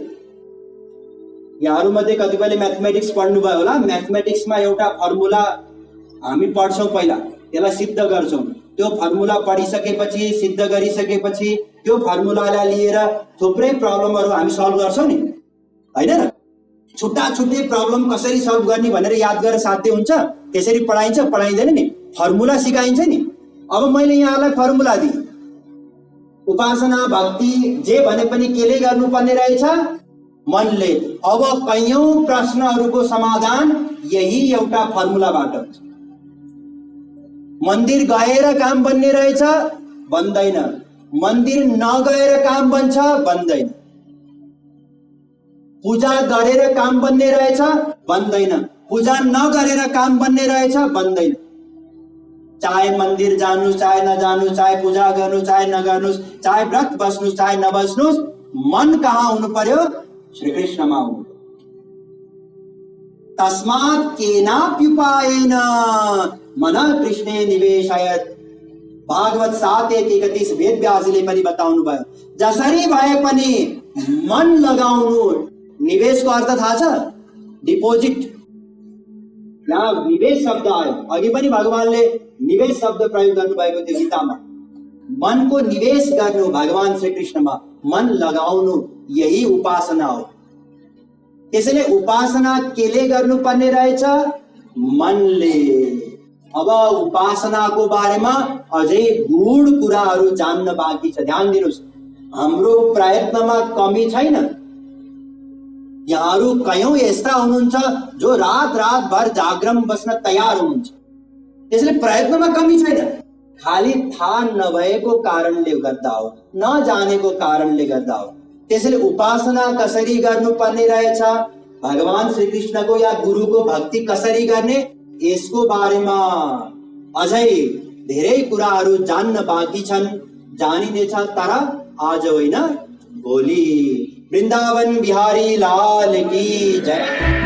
यहाँहरूमध्ये कतिपयले म्याथमेटिक्स पढ्नुभयो होला। म्याथमेटिक्समा एउटा फर्मुला हामी पढ्छौँ, पहिला त्यसलाई सिद्ध गर्छौँ। त्यो फर्मुला पढिसकेपछि, सिद्ध गरिसकेपछि त्यो फर्मुलालाई लिएर थुप्रै प्रब्लमहरू हामी सल्भ गर्छौँ नि, हैन र? छुट्टा छुट्टै प्रब्लम कसरी सल्भ गर्ने भनेर याद गरेर साध्य हुन्छ? त्यसरी पढाइन्छ? पढाइँदैन नि, फर्मुला सिकाइन्छ नि। अब मैले यहाँलाई फर्मुला दिएँ। उपासना भक्ति जे भने पनि केले गर्नुपर्ने रहेछ? मनले। अब कैयौं प्रश्नहरूको समाधान यही एउटा फर्मुलाबाट हुन्छ। मन्दिर गएर काम बन्ने रहेछ? बन्दैन। मन्दिर नगएर काम बन्छ? बन्दैन। पूजा गरेर काम बन्ने रहेछ? बन्दैन। पूजा नगरेर काम बन्ने रहेछ? बन्दैन। चाहे मन्दिर जानु, चाहे नजानु, चाहे पूजा गर्नु, चाहे नगर्नु, चाहे व्रत बस्नु, चाहे नबस्नु, मन कहाँ हुनु पर्यो? श्री कृष्णमा हुनु। तस्मात् केनाप्युपायेन मनः कृष्णे निवेशयत् भागवत 7:31 वेद व्यासले पनि बताउनु भयो। जसरी भए पनि मन लगाउनु। निवेशको अर्थ थाहा छ? डिपोजिट। यहाँ निवेश शब्द आयो। अघि पनि भगवानले निवेश शब्द प्रयोग गर्नुभएको थियो गीतामा। मनको निवेश गर्नु भगवान श्री कृष्णमा, मन लगाउनु, यही उपासना हो। त्यसैले उपासना केले गर्नुपर्ने रहेछ? मनले। अब उपासनाको बारेमा अझै गूढ कुराहरू जान्न बाँकी छ। ध्यान दिनुस्, हाम्रो प्रयत्नमा कमी छैन। यहाँहरू कयौं यस्ता हुनुहुन्छ जो रात रात भर जागरण बस्न तयार हुनुहुन्छ। त्यसैले प्रयत्नमा कमी छैन, खाली थाहा नभएको कारणले गर्दा हो, नजानेको कारणले गर्दा हो। त्यसैले उपासना कसरी गर्नुपर्ने रहेछ, भगवान श्री कृष्णको या गुरुको भक्ति कसरी गर्ने, यसको बारेमा अझै धेरै कुराहरू जान्न बाँकी छन्। जानिनेछ, तर आज होइन, भोलि। वृन्दावन बिहारी लाल की जय।